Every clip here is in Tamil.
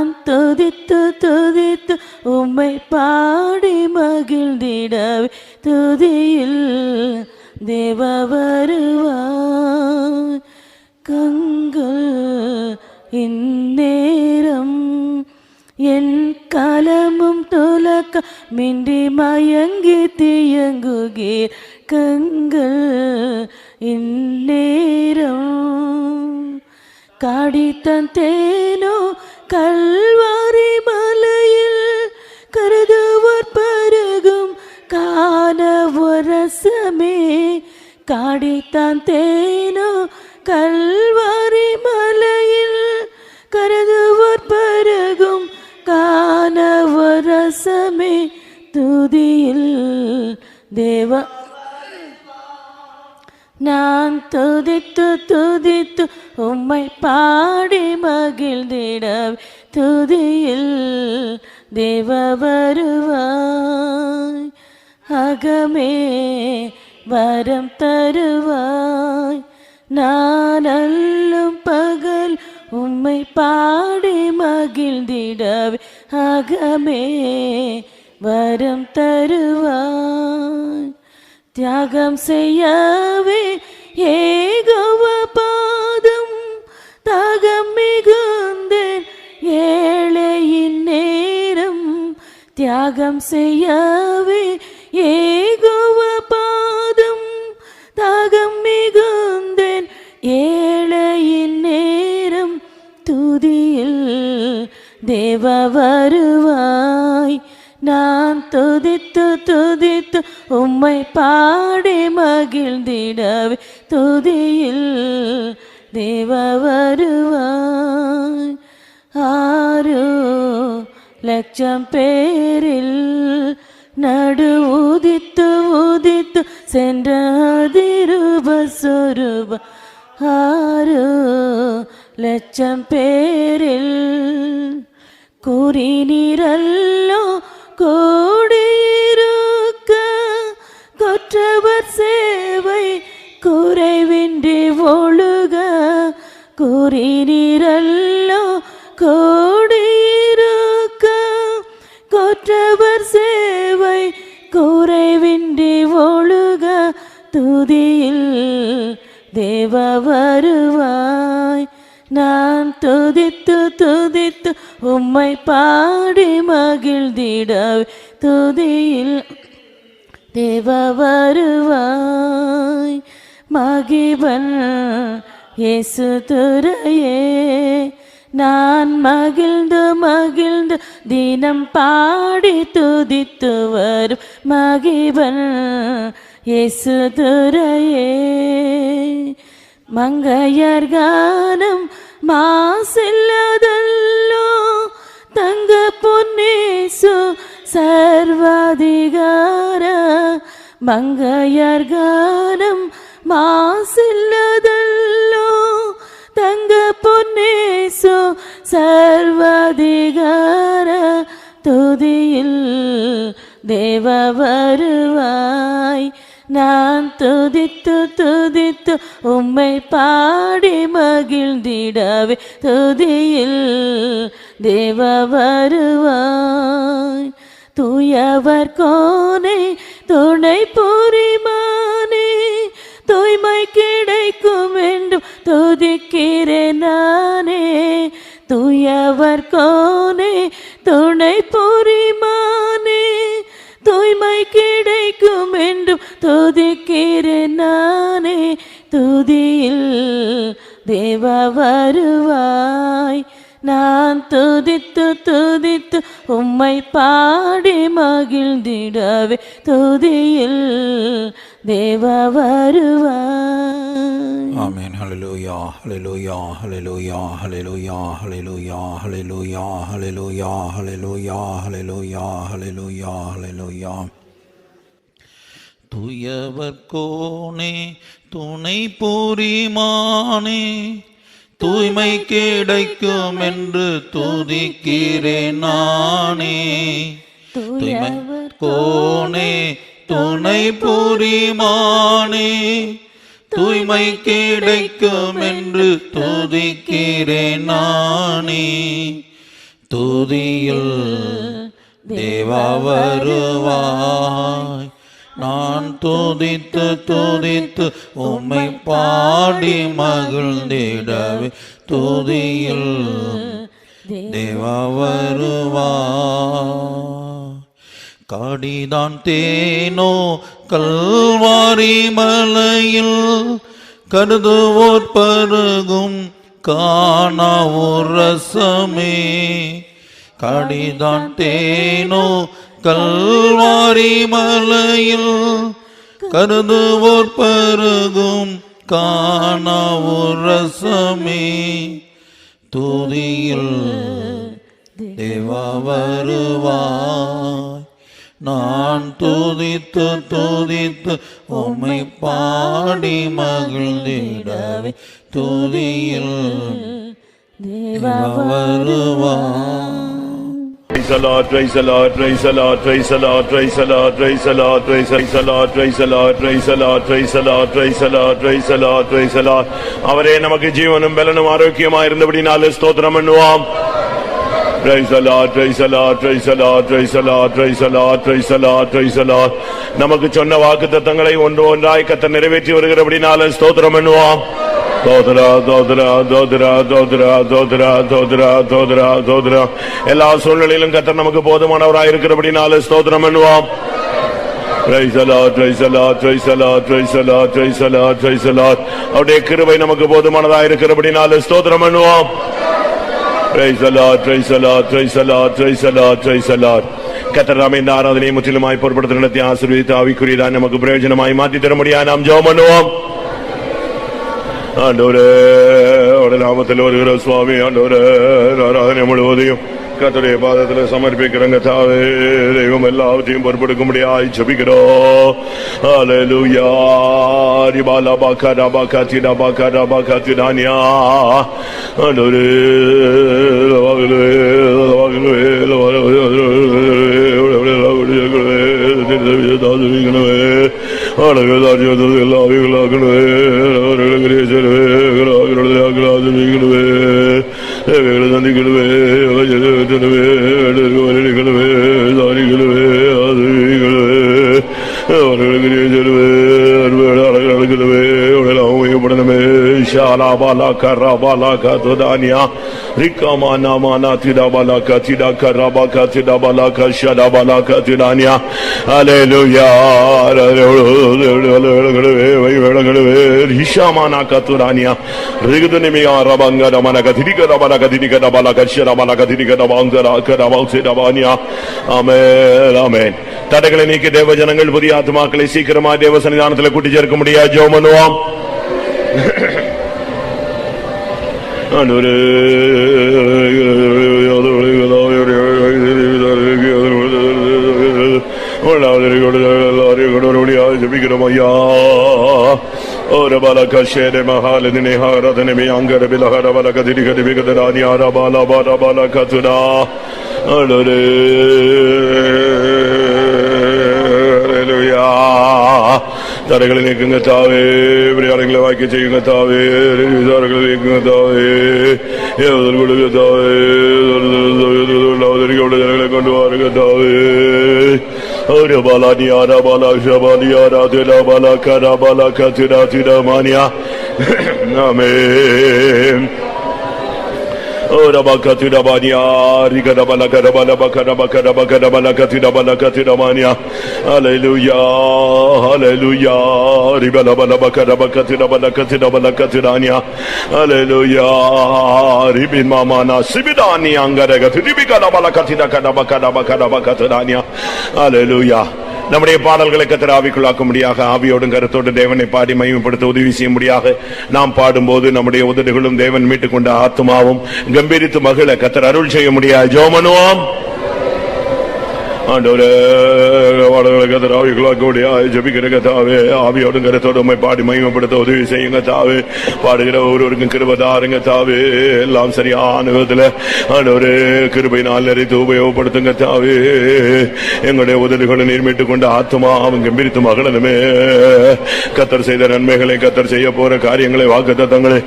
நான் துதித்து துதித்து உம்மை பாடி மகிழ்ந்திடவே துதியில் தேவ வருவாய். கண்கள் இந்நேரம் என் கலமும் துலக்க மின்றி மயங்கி தியங்குகீர். கண்கள் இந்நேரம் காடித்தன் தேனோ கல்வாரி மலையில் கருதுவோர் பருகும் காணவரசமே. காடித்தான் தேனோ கல்வாரி மலையில் கருதுவோர் பருகும் காணவரசமே. துதியில் தேவ நான் துதித்து துதித்து உம்மை பாடி மகிழ்ந்திடவே துதியில் தேவ வருவாய். அகமே வரம் தருவாய். நான் அல்லும் பகல் உம்மை பாடி மகிழ்ந்திடவே அகமே வரம் தருவாய். தியாகம் செய்யவே ஏகோவ பாதம் தாகம் மிகுந்தேன் ஏழையின் நேரம். தியாகம் செய்யவே ஏகோவ பாதம் தாகம் மிகுந்தேன் ஏழையின் நேரம். துதியில் தேவ வருவாய். நான் துதித்து துதித்து உம்மை பாடி மகிழ்ந்திடவே துதியில் தேவ வருவாய். 6 லட்சம் பேரில் நடு உதித்து உதித்து சென்ற அதிரூபஸ்வரூப 6 லட்சம் பேரில் கூறினீரல்லோ கூடியிருக்க கொற்றவர் சேவை குறைவின்றி ஒழுக. கூறினீரல்லோ கூடியிருக்க கொற்றவர் சேவை குறைவின்றி ஒழுக. துதியில் தேவ வருவாய். நான் துதித்து துதித்து உம்மை பாடி மகிழ்ந்திடவே துதியில் தேவ வருவாய். மகிபன் இயேசு துரையே நான் மகிழ்ந்து மகிழ்ந்து தினம் பாடி துதித்து வரும் மகிபன் இயேசு துரையே. மங்கையர் கானம் மாசில்லதல்லோ தங்க பொன்னேசு சர்வாதிகார. மங்கையர் கானம் மாசில்லதல்லோ தங்க பொன்னேசு சர்வாதிகார. துதியில் தேவ வருவாய். நான் துதித்து துதித்து உம்மை பாடி மகிழ்ந்திடவே துதியில் தேவ வருவாய். தூயவர் கோனே துணை புரிமானே தூய்மை கிடைக்கும் என்றும் துதிக்கிறேன் நானே. தூயவர் கோனே துணை புரிமானே தூய்மை கிடைக்கும் என்றும் துதிக்கிறேன் நானே. துதியில் தேவ வருவாய். நான் துதித்து துதித்து உம்மை பாடி மகிழ்ந்திடவே துதியில் தேவ வருவாய். ஆமென். ஹல்லேலூயா ஹல்லேலூயா ஹல்லேலூயா ஹல்லேலூயா ஹல்லேலூயா ஹல்லேலூயா ஹல்லேலூயா ஹல்லேலூயா ஹல்லேலூயா ஹல்லேலூயா ஹல்லேலூயா. தூயவர் கோனே துணை பூரிமானே தூய்மை கிடைக்கும் என்று துதிக்கிறேன் நானே. தூயவர் கோனே துணை பூரிமானே தூய்மை கிடைக்கும் என்று துதிக்கிறேன் நானே. துதியில் தேவா வருவாய். நான் துதித்து துதித்து உம்மை பாடி மகிழ்ந்திடவே துதியில் தேவா வருவாய். காடிதான் தேனோ கல்வாரி மலையில் கருதுவோர் பருகும் காணாவூர் ரசமே. காடிதான் தேனோ கல்வாரி மலையில் கருதுவோர் பருகும் காணாவூர் ரசமே. துதியில் தேவா வருவாய். நான் துதித்து துதித்து உம்மை பாடி மகிழ்ந்திடவே துதியில் தேவா வருவாய். Praise the Lord, praise the Lord, praise the Lord, praise the Lord, praise the Lord, praise the Lord, praise the Lord, praise the Lord, praise the Lord, praise the Lord, praise the Lord, praise the Lord, praise the Lord. அவரே நமக்கு ஜீவனும் பலனும் ஆரோக்கியமாய் இருந்தபடினாலே ஸ்தோத்திரம் பண்ணுவோம். Praise the Lord, praise the Lord, praise the Lord, praise the Lord, praise the Lord, praise the Lord, praise the Lord. நமக்கு சொன்ன வாக்குத்தத்தங்களை ஒன்று ஒன்றாய் கர்த்தர் நிறைவேற்றி வருகிறபடினாலே ஸ்தோத்திரம் பண்ணுவோம். தோத்ரா தோத்ரா தோத்ரா தோத்ரா தோத்ரா தோத்ரா தோத்ரா தோத்ரா. எல்லா சூழ்நிலையிலும் கர்த்தர் நமக்கு போதுமானவராய் இருக்கிறபடினாலே ஸ்தோத்திரம் பண்ணுவோம். Praise the Lord, praise the Lord, praise the Lord, praise the Lord, praise the Lord, praise the Lord. அவருடைய கிருபை நமக்கு போதுமானதாய் இருக்கிறபடினாலே ஸ்தோத்திரம் பண்ணுவோம். Praise the Lord, praise the Lord, praise the Lord, praise the Lord, praise the Lord. கர்த்தர் நாமே இந்த ஆராதனையை முற்றிலுமாய் பொறுப்படுத்தி நடத்தி ஆசீர்வதித்து ஆவிக்குரியதாய் நமக்கு பிரயோஜனமாய் மாற்றி தரும்படியாய் நாம் ஜெபம் பண்ணுவோம். ஆண்டவரே, உடைய நாமத்தில் வருகிற சுவாமி, ஆண்டவரே, ஆராதனை முழுவதையும் கர்த்தருடைய பாதத்தில் சமர்ப்பிக்கிறங்க. தாவே, தெய்வம் எல்லாவற்றையும் பொறுப்பெடுக்கும்படியாய் ஜெபிக்கிறோம். ஹல்லேலூயா. ரிபாலா பாகா பாகா திடா பாகா பாகா திடானியா. ஆண்டவரே, தடைகளை நீக்கி தேவ ஜனங்கள் புதிய ஆத்மாக்களை சீக்கிரமா தேவ சன்னிதானத்தில் கூட்டி சேர்க்க முடியாது. ஜெபம் பண்ணுவோம். ஜெபிக்கிறோம் ஐயா. और बाला का शेर महाल ने हारत ने में अंगर बिलहर बाला का दिल के बिगड़ रानी आरा बाला बाला बाला का तुना अरे हालेलुया. தரைகளை நீக்குங்க தாவே, விளையாடுகளை வாக்கி செய்யுங்க தாவே, விசாரங்களை நீக்குங்க தாவே, ஏவதல் கொடுங்க தாவே, ஜனங்களை கொண்டு வாருங்க தாவே. ஒரு பாலானி ஆரா பாலா ஷபாலி ஆரா திரா பாலா கரா பாலா கத்திரா திரா மானியா. Amen. Ora bakatira bania rigada balakada balakada bakada bakada balakatira balakatira mania. Hallelujah, hallelujah. Ribala balakada bakatira balakatira balakatira ania. Hallelujah. Ribin mama na sibidani angaraga ribigada balakatira kada bakada bakada bakatira ania. Hallelujah. நம்முடைய பாடல்களை கர்த்தர் ஆவிக்குள்ளாக்கும்படியாக ஆவியோடும் கருத்தோடு தேவனை பாடி மகிமைப்படுத்த உதவி செய்யும்படியாக நாம் பாடும்போது நம்முடைய உதடுகளும் தேவன் மீட்டுக் கொண்ட ஆத்மாவும் கம்பீரித்து மகிழ கர்த்தர் அருள் செய்ய முடியாது. ஜெபம் பண்ணுவோம். ஆண்டவரே ஜபிக்கிற கத்தாவே ஆவியோடும் கருத்தோடு உம்மை பாடி மகிமைப்படுத்த உதவி செய்யுங்க தாவே. பாடுகிற ஒருவருக்கும் கிருபை தாருங்க தாவே. எல்லாம் சரியான விதத்தில் ஆண்டவரே கிருபையினால் நிறைத்து உபயோகப்படுத்துங்க தாவே. எங்களுடைய உதவிகளை நீர்மிட்டுக் கொண்டு ஆத்மா அவங்க கம்பீரித்து மகளனுமே கத்தர் செய்த நன்மைகளை கத்தர் செய்ய போற காரியங்களை வாக்குத்தத்தங்களை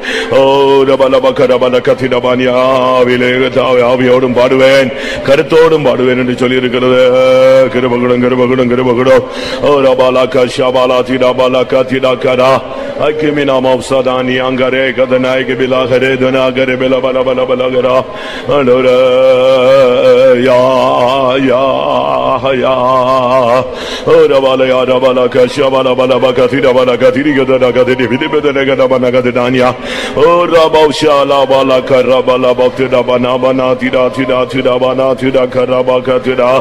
ஆவியோடும் பாடுவேன் கருத்தோடும் பாடுவேன் என்று சொல்லி இருக்கிறது. கிருபகுடம் கிருபகுடம் கிருபகுடம் ஓ ரபாலாக்கா ஷபாலா திடாபாலாக்கா திடாக்கரா அக்கிமி நாமம் சதானி அங்கரே கதநாயக பிலாகரே துனாகரே பிலபலபலபலகரா அண்டோரே யா யா யா ஓ ரபாலயா ரபாலாக்கா ஷபாலா பலபகா திடாபாலாக்கா திரிகதனாகா திரிவிதிபதனகதபனகா திடானியா ஓ ரபாவுஷாலா பாலாக்கா ரபாலபா திடாபனாபனா திடா திடா திடாபனா திடா கரபாக்கா திடா.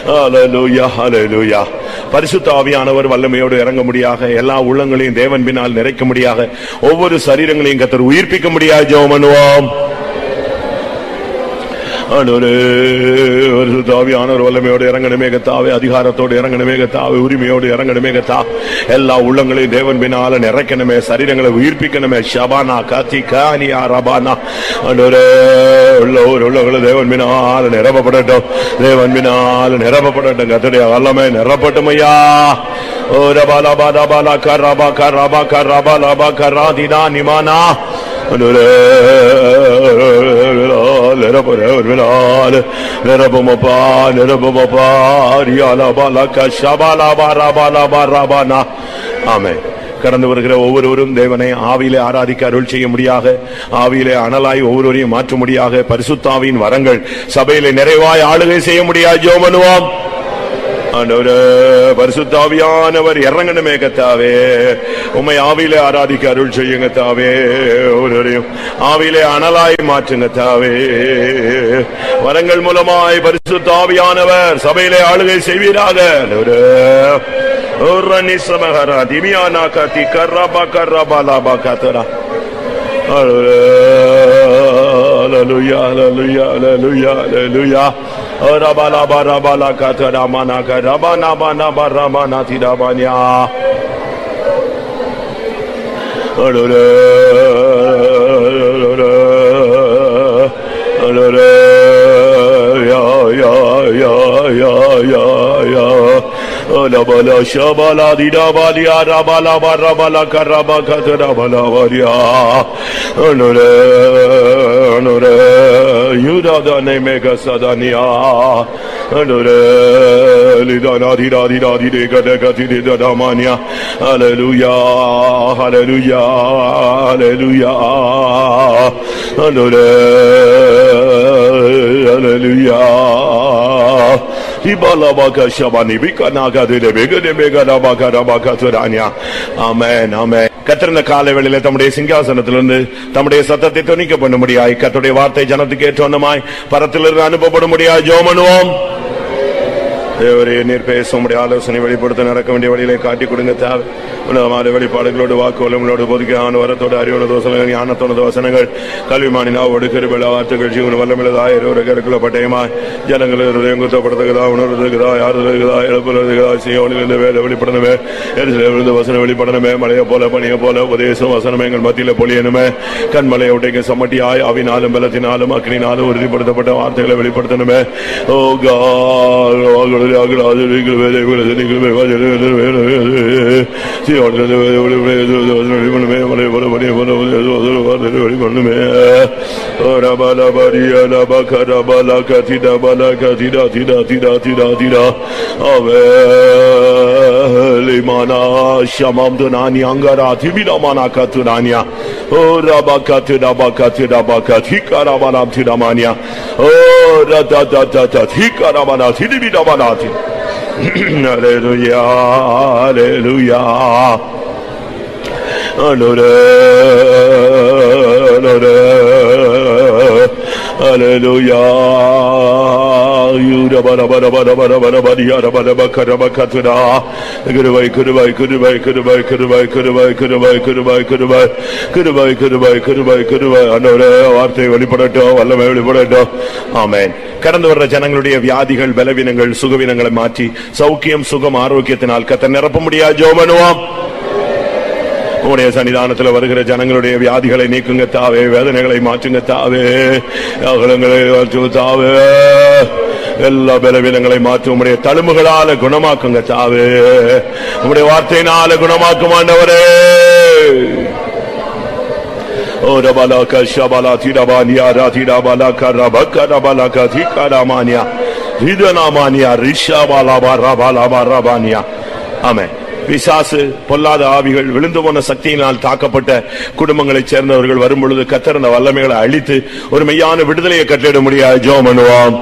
ஹல்லேலூயா ஹல்லேலூயா. பரிசுத்த ஆவியானவர் வல்லமையோடு இறங்க முடியாக எல்லா உள்ளங்களையும் தேவன் பின்னால் நிறைக்க முடியாக ஒவ்வொரு சரீரங்களையும் கர்த்தர் உயிர்ப்பிக்க முடியாது. ஜெபம் பண்ணுவோம். ஆவியானவர் வல்லமையோடு இறங்கணுமே கத்தாவே. அதிகாரத்தோடு இறங்கணுமே கத்தாவே. உரிமையோடு இறங்கணுமே கத்தா. எல்லா உள்ளங்களையும் தேவன் பின்னால நிறைக்கணுமே. சரீரங்களை உயிர்ப்பிக்கணுமே. ஷபானா காத்தி கானியா ரபானா உள்ளவர்கள் தேவன் பின்னால நிரப்பப்படட்டும். தேவன் பின்னால நிரப்பப்படட்டும். கர்த்தருடைய வல்லமை நிரப்பட்டும் ஐயா. ஓ ரபாலா பாலா பாலா கரபா கரபா கரபா லபா கராதினா நிமானா கடந்து வருகிற ஒவ்வொருவரும் தேவனை ஆவியிலே ஆராதிக்க அருள் செய்ய முடியாக ஆவியிலே அனலாய் ஒவ்வொருவரையும் மாற்ற முடியாக பரிசுத்தாவின் வரங்கள் சபையிலே நிறைவாய் ஆளுகை செய்ய முடியாது. ஜெபம் பண்ணுவோம். பரிசுத்தாவியானவர் இறங்கணுமே கத்தாவே. உம்மை ஆவியிலே ஆராதிக்க அருள் செய்யுங்க தாவே. ஒவ்வொருவரையும் ஆவியிலே அனலாய் மாற்றுங்க தாவே. வரங்கள் மூலமாய் பரிசுத்தாவியானவர் சபையிலே ஆளுகை செய்வீராக. Hallelujah, hallelujah, hallelujah, hallelujah. Rabala barabala kataramana karabana bana baramana tidabanya. Ya ya ya ya ya ya. Bala shabala dida balia rabala barabala karaba katara bala varia anure anure yuda da nemega sadania anure lidana dida dida dide gada gadi da mania. Hallelujah hallelujah hallelujah anure hallelujah. கர்த்தர் காலை வேளையிலே தம்முடைய சிங்காசனத்திலிருந்து தம்முடைய சத்தத்தை தொனிக்க பண்ண முடியாய் கர்த்தருடைய வார்த்தை ஜனத்துக்கு ஏற்றமாய் பரத்திலிருந்து அனுப்பப்பட முடியாது. ஜெபம் பண்ணுவோம். தேவரே நீர் பேச உம்முடைய ஆலோசனை வெளிப்படுத்த நடக்க வேண்டிய வழியிலே காட்டி கொடுங்க தேவை. உலகமான வெளிப்பாடுகளோடு வாக்குவலங்களோடு பொதுக்கான வரத்தோடு அறிவுள்ள தோசனை ஞானத்தோட வசனங்கள் கல்விமானினாவோடு கிருபையுள்ள வார்த்தைகள் ஜீவன் வல்லமில்லதாயிரம் கருக்குள்ள பட்டயமாய் ஜனங்கள் குத்தப்படுத்துகிறதா உணர்வுகிறதா யாருகிறதா எழுப்புகிறதா செய்யோனிலிருந்து வேலை வெளிப்படணுமே. எரிசிலிருந்து வசனம் வெளிப்படணுமே. மலையை போல பணியை போல உபதேசம் வசனம் எங்கள் மத்தியில் பொழியணுமே. கண்மலையை உடைக்க சமட்டியாய் அவினாலும் பலத்தினாலும் அக்னினாலும் உறுதிப்படுத்தப்பட்ட வார்த்தைகளை வெளிப்படுத்தணுமே. ஓ God limana shamam dunani angara thibida mana katunania o rabakatu rabakatu rabakati karamana thidamania o radadadada thikaramana thibida mana. Hallelujah hallelujah hallelujah. You கிருபை கிருபை கிருபை கிருபை கிருபை கிருபை கிருபை கிருபை கிருபை கிருபை கிருபை கிருபை கிருபை ஆண்டவரே வார்த்தை வெளிப்படட்டும், வல்லமை வெளிப்படட்டும். ஆமென். கடந்து வர்ற ஜனங்களுடைய வியாதிகள், பலவீனங்கள், சுகவீனங்களை மாற்றி சௌக்கியம், சுகம், ஆரோக்கியத்தினால் கர்த்தர் நிரப்ப முடியாது. ஜெபம் பண்ணுவோம். உடைய சன்னிதானத்தில் வருகிற ஜனங்களுடைய வியாதிகளை நீக்குங்க தாவே, வேதனைகளை மாற்றுங்க தாவே, அகலங்களை மாற்றுங்க தாவே, எல்லா பலவீனங்களை மாற்றி உடைய தழும்புகளால குணமாக்குங்க தாவே, உடைய வார்த்தையினால குணமாக்கும் ஆண்டவரே. ஓ ரபலா கஷபலா திரபானியா ராதிரபலா கரபக ரபலா கதிகராமானியா ரிதனாமானியா ரிஷபலா பரபலா பரபானியா. ஆமென். பிசாசு, பொல்லாத ஆவிகள், விழுந்து போன சக்தியினால் தாக்கப்பட்ட குடும்பங்களைச் சேர்ந்தவர்கள் வரும்பொழுது கர்த்தர் அந்த வல்லமைகளை அழித்து ஒரு மெய்யான விடுதலையை கட்டளிட முடியாது. ஜெபம் பண்ணுவோம்.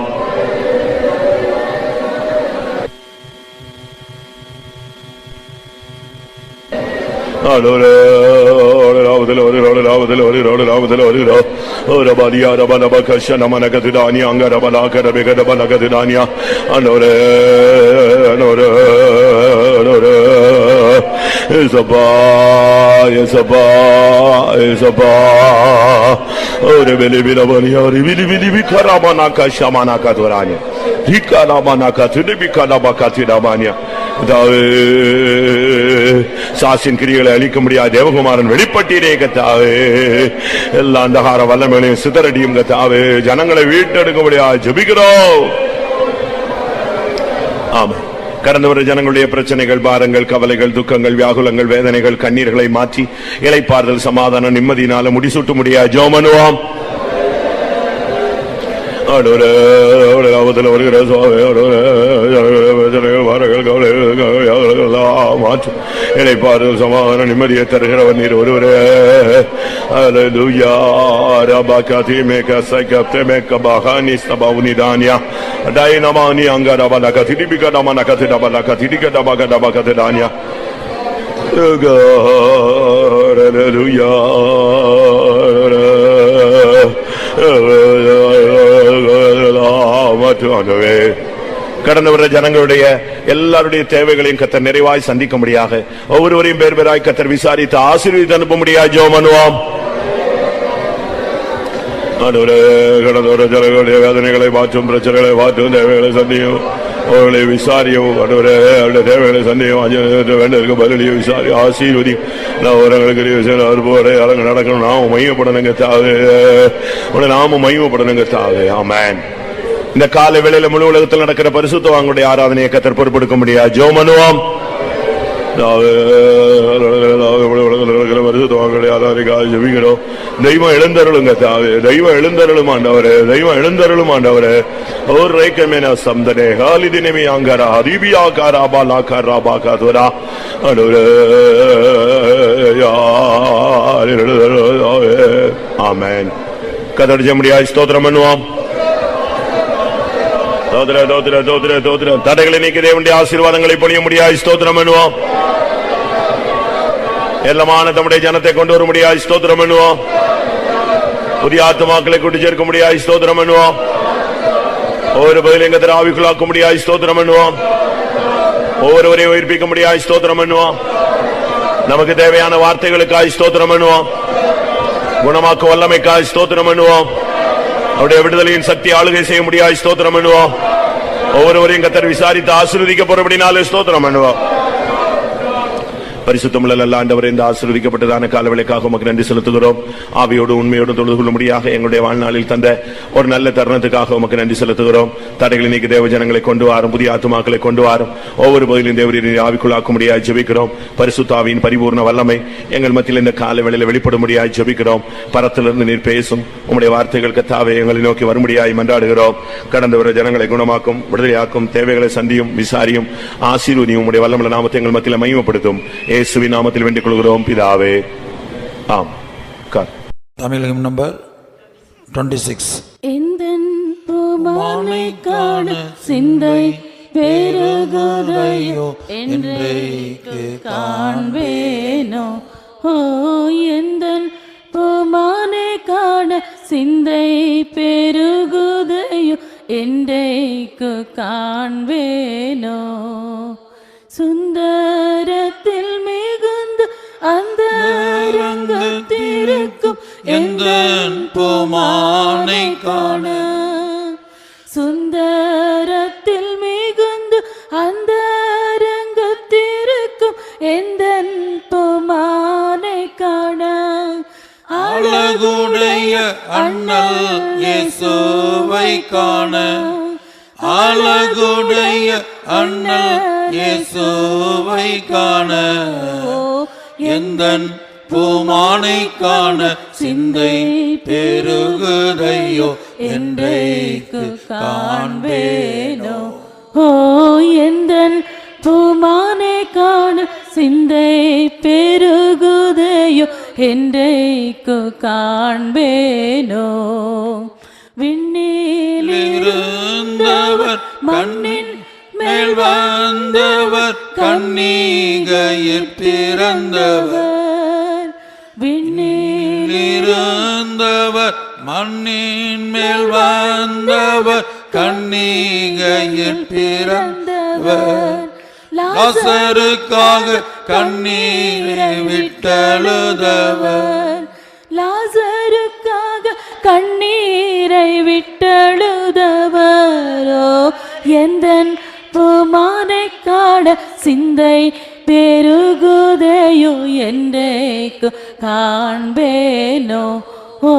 சாசின் கிரிகளை அழிக்க முடியாது. தேவகுமாரன் வெளிப்பட்டீரே கத்தாவே, எல்லா அந்தகார வல்லமைகளையும் சிதறடியும் கத்தாவே, ஜனங்களை வீட்டெடுக்க முடியாது. ஜெபிக்கிறோம். ஆமா. கடந்து வர ஜனங்களுடைய பிரச்சனைகள், பாரங்கள், கவலைகள், துக்கங்கள், வியாகுலங்கள், வேதனைகள், கண்ணீர்களை மாற்றி இளைப்பாறுதல், சமாதானம், நிம்மதியினால முடிசூட்ட முடியாது. ஜெபம் பண்ணுவோம். இளைப்பாறுதல், சமாதானம், நிம்மதியை தருகிறவர் நீர் ஒருவரே. கடந்து வர ஜனங்களுடைய எல்லாருடைய தேவைகளையும் கர்த்தர் நிறைவாய் சந்திக்க முடியாக ஒவ்வொருவரையும் பேர் பேராய் கர்த்தர் விசாரித்து ஆசீர்வதித்து அனுப்ப முடியாது. ஜெபம் பண்ணுவோம். கடந்து வர ஜனங்களுடைய வேதனைகளை மாற்றும், பிரச்சனைகளை மாற்றும், தேவைகளை சந்தியும், அவர்களை விசாரியும், அவருடைய தேவைகளை சந்தியும், வேண்டதற்கு பதிலையும் விசாரி ஆசீர்வதி. அவர்களுக்கு நடக்கணும், நாம மையப்படணுங்க தாவே, நாம மையப்படணுங்க தாவே. ஆமென். இந்த காலை வேளையில முழு உலகத்தில் நடக்கிற பரிசுத்தவான்களுடைய ஆராதனையை கர்த்தர் பொறுப்பெடுக்க முடியாது. ஜெபம் பண்ணுவோம். ஜெபிக்கிறோம். தெய்வம் எழுந்தருளுங்க தாவே, தெய்வம் எழுந்தருளும் ஆண்டவரே, தெய்வம் எழுந்தருளும் ஆண்டவரே. ஒரு ரேக்கமேனா சம்தனே ஹாலிதினமி அங்கரா ஹரிபியாகாரா பாலாகாரா பாகாதுரா அனுரே. ஆமென். கர்த்தர் ஜெபமுடியாய் ஸ்தோத்திரம் பண்ணுவோம். தடைகளை நீக்கி தேவனுடைய ஆசீர்வாதங்களை பொழிய முடியாது. ஸ்தோத்திரம் பண்ணுவோம். எல்லாமான தம்முடைய ஜனத்தை கொண்டு வர முடியாது. ஸ்தோத்திரம் பண்ணுவோம். புதிய ஆத்துமாக்களை கூட்டி சேர்க்க முடியாது. ஸ்தோத்திரம் பண்ணுவோம். ஒவ்வொரு பதிலையும் கர்த்தர் ஆவிக்குள்ளாக்க முடியாது. ஸ்தோத்திரம் பண்ணுவோம். ஒவ்வொருவரையும் உயிர்ப்பிக்க முடியாது. ஸ்தோத்திரம் பண்ணுவோம். நமக்கு தேவையான வார்த்தைகளுக்காக ஸ்தோத்திரம் பண்ணுவோம். குணமாக்க வல்லமைக்காக ஸ்தோத்திரம் பண்ணுவோம். அவருடைய விடுதலையின் சக்தி ஆளுகை செய்ய முடியாது. ஸ்தோத்திரம் பண்ணுவோம். ஒவ்வொருவரையும் கர்த்தர் விசாரித்து ஆசீர்வதிக்க போறபடினாலே ஸ்தோத்திரம் பண்ணுவோம். பரிசுத்தமுள்ள ஆண்டவரே, இந்த ஆசீர்வதிக்கப்பட்டதான காலவேளைக்காக உமக்கு நன்றி செலுத்துகிறோம். ஆவியோடு உண்மையோடு தொழுது கொள்ளும்படியாக எங்களுடைய வாழ்நாளில் தந்த ஒரு நல்ல தருணத்துக்காக உமக்கு நன்றி செலுத்துகிறோம். தடைகளை நீக்கி தேவ ஜனங்களை கொண்டு வாரும், புதிய ஆத்துமாக்களை கொண்டு வாரும். ஒவ்வொரு பகுதியிலும் தேவரீரை ஆவிக்குள்ளாக்கும்படியாக ஜெபிக்கிறோம். பரிசுத்த ஆவியின் பரிபூர்ண வல்லமை எங்கள் மத்தியில் இந்த காலவேளையில் வெளிப்படும்படியாக ஜெபிக்கிறோம். பரத்திலிருந்து நீர் பேசும் உம்முடைய வார்த்தைகள் கர்த்தாவே எங்களை நோக்கி வரும்படியாக மன்றாடுகிறோம். கடந்து வர ஜனங்களை குணமாக்கும், விடுதலையாக்கும், தேவைகளை சந்தியும், விசாரியும், ஆசீர்வதியும். உம்முடைய வல்லமுள்ள நாமத்தை எங்கள் மத்தியில் மகிமைப்படுத்தும். இயேசுவின் நாமத்தில் வேண்டிக் கொள்கிறோம் பிதாவே. ஆம். தமிழகம் நம்பர் 26. எந்தன் பூமானை காண சிந்தை பெருகுதையோ என்றைக்கு காண்பேனோ. ஓ எந்தன் பூமானை காண சிந்தை பெருகுதையோ என்றைக்கு காண்பேனோ. சுந்தர எந்தன் பூமானை காண சுந்தரத்தில் மிகுந்து அந்த அரங்கத்திருக்கும் எந்தன் பூமானை காண அழகுடைய அண்ணல் இயேசுவை காண அழகுடைய அண்ணல் இயேசுவை காண எந்தன் பூமானை காண சிந்தை பெருகுதையோ என்றைக்கு காண்பேனோ. ஓ எந்தன் பூமானை காண சிந்தை பெருகுதையோ என்றைக்கு காண்பேனோ. விண்ணிலிருந்தவர் மண்ணின் மேல் வந்தவர் கன்னிகையில் பிறந்தவர். விண்ணிலிருந்தவர் மண்ணின் மேல் வந்தவர் கன்னிகையில் பிறந்தவர். லாசருக்காக கண்ணீரை விட்டழுதவர். லாசருக்காக கண்ணீரை விட்டழுதவரோ எந்தன் பூமானை காண சிந்தை பெருகுதையோ என்றைக்கு காண்பேனோ. ஓ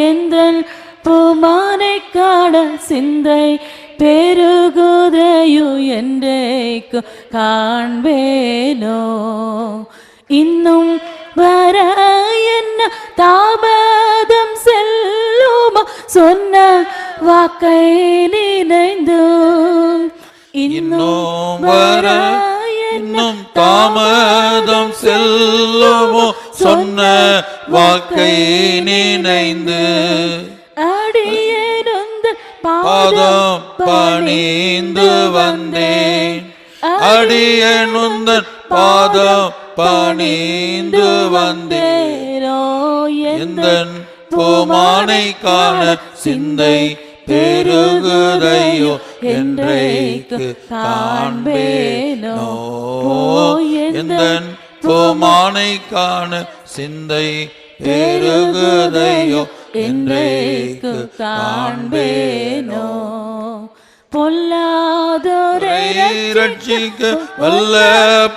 எந்தன் பூமானை காண சிந்தை பெருகுதையோ என்றைக்கு காண்பேனோ. இன்னும் வர என்ன தாமதம் செல்லுமா சொன்ன வாக்கை நினைந்து. இன்னும் வர இன்னும் தாமதம் செல்லுமோ சொன்ன வாக்கை நினைந்து அடியேனுந்த பாதம் பணிந்து வந்தேன். அடியேனுந்தன் பாதம் பணிந்து வந்தேனோ. எந்தன் பூமானை காண சிந்தை பெருகுதையோ என்றைக்கு காண்பேனோ. எந்தன் பூமானை காண சிந்தை பெருகுதையோ என்றைக்கு காண்பேனோ. பொல்லாதோரை ரட்சிக்க வல்ல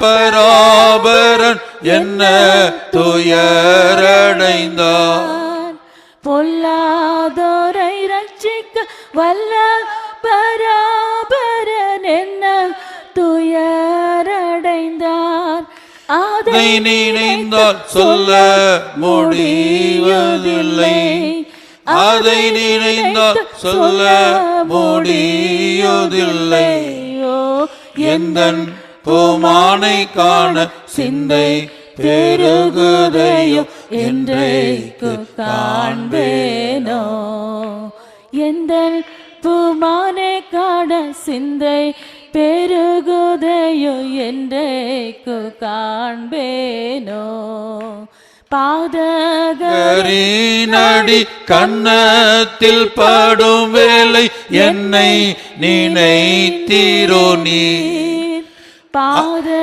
பராபரன் என்ன துயரடைந்தார். பொல்லாதோரை ரட்சிக்க வல்ல பராபரன் என்ன துயரடைந்தார். அதை நினைந்தால் சொல்ல முடிவதில்லை. அதை நினைந்தால் சொல்ல முடியதில்லை. எந்தன் பூமானை காண சிந்தை பெருகுதையோ என்றைக்கு காண்பேனோ. எந்தன் பூமானை காண சிந்தை பெருகுதையோ என்றைக்கு காண்பேனோ. பாதகரினடி கன்னத்தில் படும் வேலை என்னை நினைத்தீரோ நீர். பாதகரினடி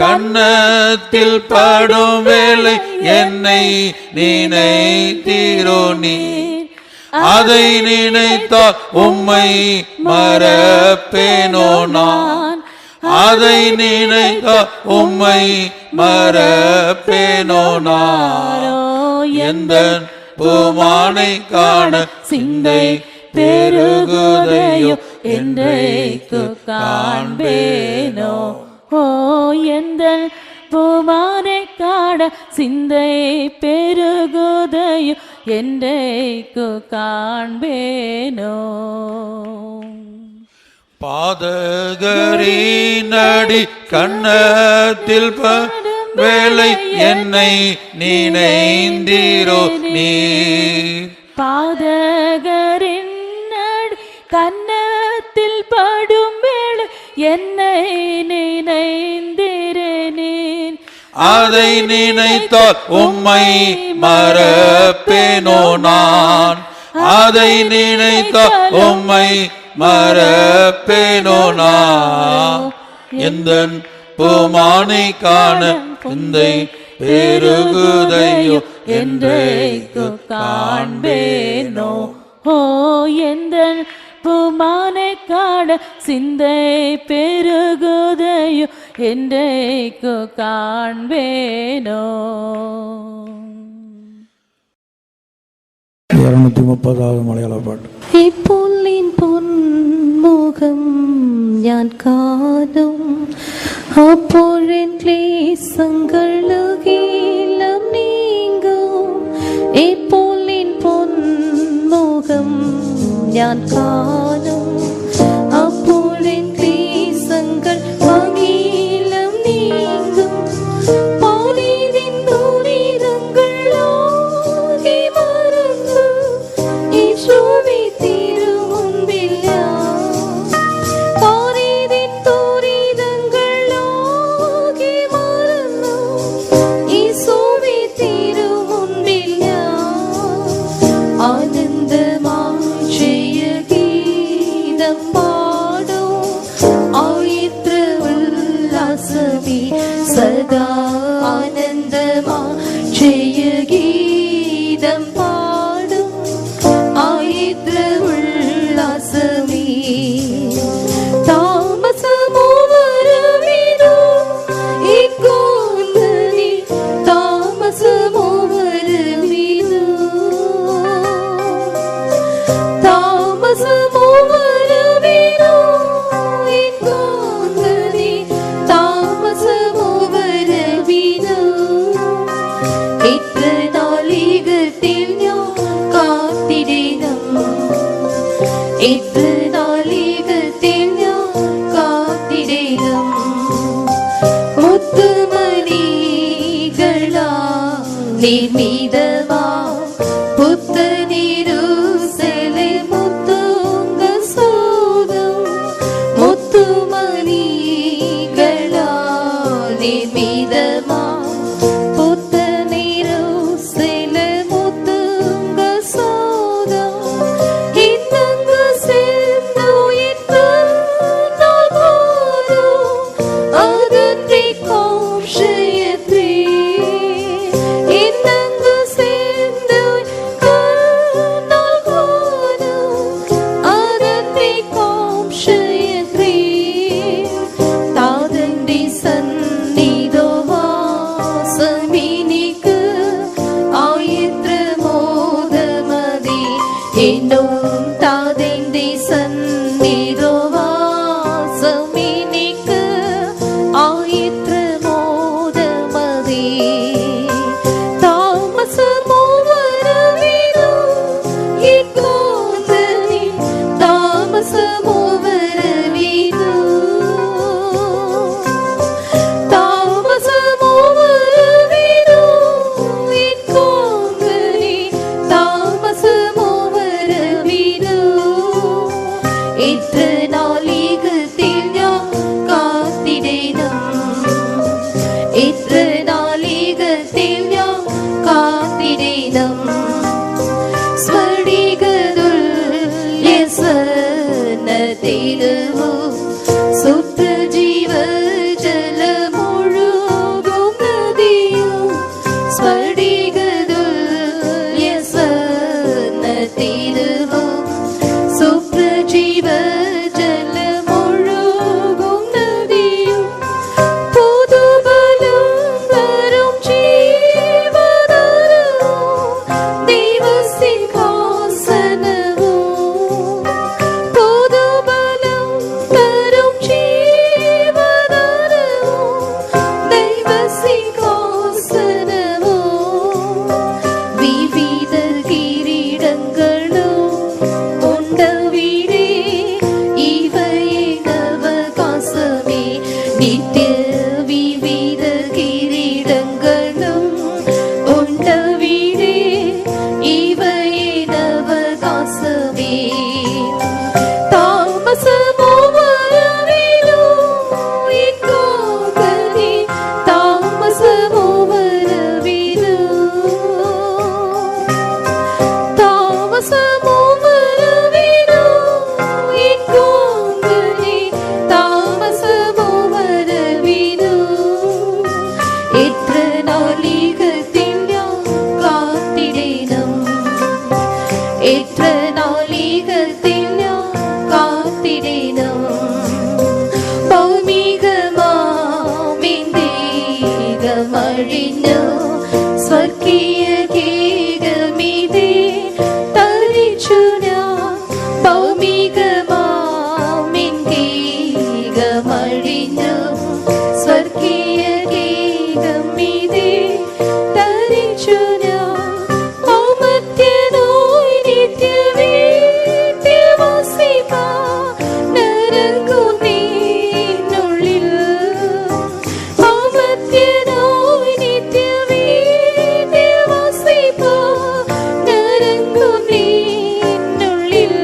கன்னத்தில் படும் வேலை என்னை நினைத்தீரோ நீர். அதை நினைத்தால் உம்மை மறப்பேனோ நான். அதை நினைத்தால் உம்மை மறப்பேனோ நான். எந்தன் பூமானை காண சிந்தை பெருகுதையோ என்றைக்கு காண்பேனோ. ஓ எந்தன் பூமானை காண சிந்தை பெருகுதையோ என்றைக்கு காண்பேனோ. பாதகரினடி கன்னத்தில் வேலை என்னை நினைந்தீரோ நீர். பாதகரின் கன்னத்தில் படும் வேளை என்னை நினைந்திரேன். அதை நினைத்தால் உம்மை மறப்பேனோ நான். அதை நினைத்தால் உம்மை மறப்பேனோ நான். எந்தன் பூமானை காண சிந்தை பெருகுதையோ என்றைக்கு காண்பேனோ. ஓ எந்த பூமானை காண சிந்தை பெருகுதையோ என்றைக்கு காண்பேனோ. 230வது மலையாள பாட்டு. ഇപ്പൊല്ലിൻ പൊന്മുഖം ഞാൻ കാണും, അപ്പോഴെൻ ക്ലേശങ്ങളെല്ലാം നീങ്ങും. ഇപ്പൊല്ലിൻ പൊന്മുഖം ഞാൻ കാണും, അപ്പോഴെൻ ക്ലേശങ്ങൾ അകലം നീങ്ങും. പാലിതിൻ ദുരിതങ്ങളാകെ മറന്നു യേശുവേ തിരുമുൻപിൽ ഞാൻ. പാലിതിൻ ദുരിതങ്ങളാകെ മറന്നു യേശുവേ തിരുമുൻപിൽ ഞാൻ. ആനന്ദമായി ജയഗീതം പാടും, ആയിത്ര ഉല്ലാസമേ സദാ. ആനന്ദമായി ജയഗീതം പാടും, ആയിത്ര ഉല്ലാസമേ. താമസമോ വരവിനോ ഇക്കോന്നനി, താമസമോ വരവിനോ. താമസമോ വരവിനോ ഇക്കോന്നനി, താമസമോ വരവിനോ. ഇത്ര നാളികത്തിൽ ഞാൻ കാത്തിടണം, ഇത്ര നാളികത്തിൽ ഞാൻ കാത്തിടണം. മുത്തുമണികളാ നിർമ്മിതമാ പുത്തനിരുസലേം മുത്തുംഗ സൗധം. മുത്തുമണികളാ നിർമ്മിതമാ പുത്തനിരുസലേം മുത്തുംഗ സൗധം. ഇന്നങ്ങ് സെന്നു ഇന്ന് നാൾ പോരും, അകത്തെ കോശയത്തെ. ഇന്നങ്ങ് സെന്നു നാൾ പോരും, അകത്തെ കോശയത്തെ. താതന്റെ സന്നിധോ വാസമിനിക്ക് ആയിത്ര മോദമതി. എന്നും താതന്റെ സന്നിധോ വാസമിനിക്ക് ആയിത്ര മോദമതി. താമസമോ വരവിനോ ഇക്കോന്നനി, താമസമോ വരവിനോ. താമസമോ വരവിനോ ഇക്കോന്നനി, താമസമോ വരവിനോ. ഇത്ര നാളികത്തിൽ ഞാൻ കാത്തിടണം, ഇത്ര നാളികത്തിൽ ഞാൻ കാത്തിടണം. സ്ഫടികതുല്യസന്നതിരുവു സുപ്രജീവജലമൊഴുകും നദിയും. സ്ഫടികതുല്യസന്നതിരുവു സുപ്രജീവജലമൊഴുകും നദിയും. പുതുബലം വരും ജീവനരവും എത്ര നാളികത്തിൽ ഞാൻ കാത്തിടണം ഭൗമികമാമിന്ദേകമഴിഞ്ഞു സ്വർഗീയ ഗീതമിതേ തരിച്ചു ഞാൻ ഭൗമികമാമിന്ദേകമഴിഞ്ഞു സ്വർഗീയ ഗീതമിതേ തരിച്ചു ഞാൻ ഓമത്യനോയ് നിത്യവസിപ്പാ നരകും നീനുള്ളിൽ ഓമത്യനോയ് നിത്യവസിപ്പാ നരകും നീനുള്ളിൽ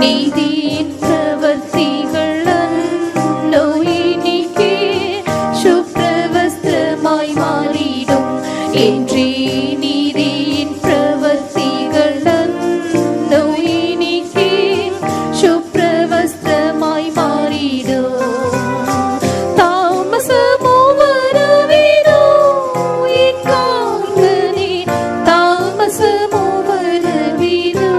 നീതിയിൻ പ്രവൃത്തികളല്ലോ എനിക്ക് ശുഭ്രവസ്ത്രമായി മാറിയിടും என்றே நீதியின் பிரவர்த்திகளோ എനിക്ക് ശുഭ്രവസ്ത്രമായി മാറിയിടും താമസമോ വരവിനോ എൻ കാൽക്കനി താമസമോ വരവിനോ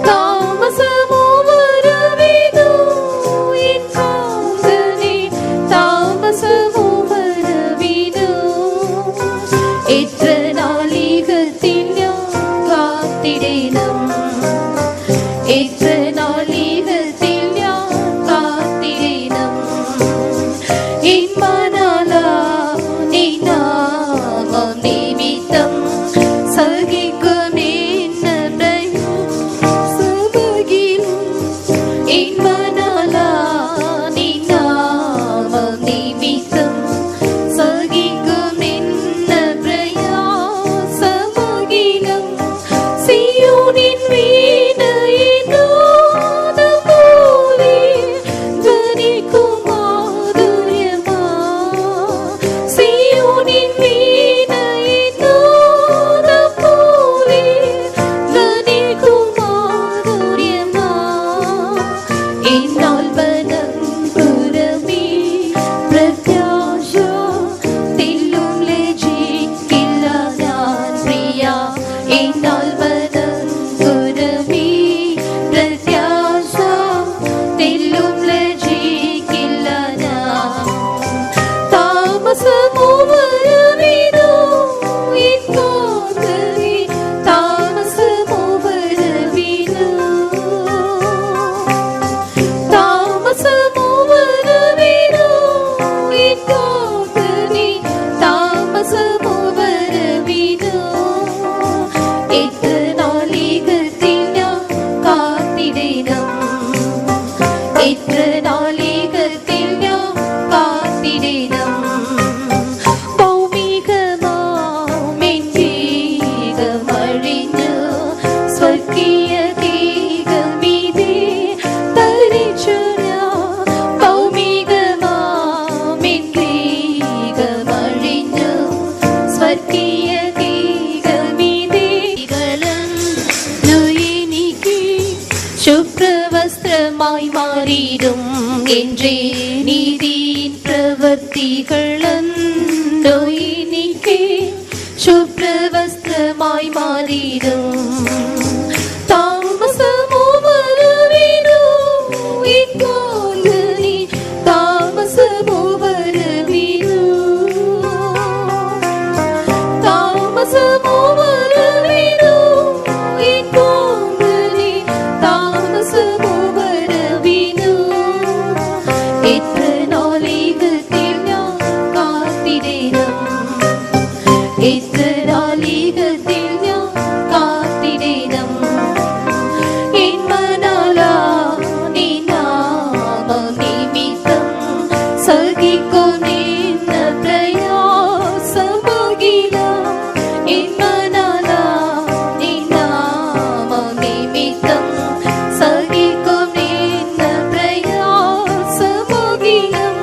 താമസമോ വരവിനോ എൻ കാൽക്കനി താമസമോ വരവിനോ എത്ര നാളികത്തിൽ ഞാൻ കാത്തിടണം എത്ര നാളികത്തിൽ ഞാൻ കാത്തിടണം എൻ മനാല നിനാമം നിമിത്തം സഹിക്കും എന്ന പ്രയാസമകിലും എൻ മനാല നിനാമം നിമിത്തം സഹിക്കും എന്ന പ്രയാസമകിലും സിയോനിൻ വീണയിനാദം പോലെ ധ്വനിക്കും മാധുര്യമാ സിയോനിൻ വീണയിനാദം പോലെ ധ്വനിക്കും മാധുര്യമാ എന്നാൽ വനം പുരമീ പ്രത്യാശ തെല്ലും ലജ്ജിക്കില്ല ഞാൻ പ്രിയ എന്നാൽ വനം പുരമീ പ്രത്യാശ തെല്ലും ലജ്ജിക്കില്ല ഞാൻ താമസമോ വരവിനോ എൻ കാൽക്കനി താമസമോ വരവിനോ താമസമോ വരവിനോ എൻ കാൽക്കനി താമസമോ വരവിനോ എത്ര നാളികത്തിൽ ഞാൻ കാത്തിടണം എത്ര നാളികത്തിൽ ഞാൻ കാത്തിടണം ഭൗമികമാമിന്ദേകമഴിഞ്ഞു സ്വർഗീയ ഗീതമിതേ തരിച്ചു ഞാൻ ഭൗമികമാമിന്ദേകമഴിഞ്ഞു സ്വർഗീയ ഗീതമിതേ എനിക്ക് ശുഭ്രവസ്ത്രമായി മാറിയിടും என்றே നീതിயின் പ്രവൃത്തികളോ എനിക്ക് ശുഭ്രവസ്ത്രമായി മാറിയിടും താമസമോ വരവിനോ എൻ കാൽക്കനി താമസമോ വരവിനോ താമസമോ വരവിനോ എൻ കാൽക്കനി താമസമോ വരവിനോ എത്ര നാളികത്തിൽ ഞാൻ കാത്തിടണം എത്ര നാളികത്തിൽ ഞാൻ കാത്തിടണം എൻ മനാല നിനാമം നിമിത്തം സഹിക്കും എന്ന പ്രയാസമകിലും എൻ മനാല നിനാമം നിമിത്തം സഹിക്കും എന്ന പ്രയാസമകിലും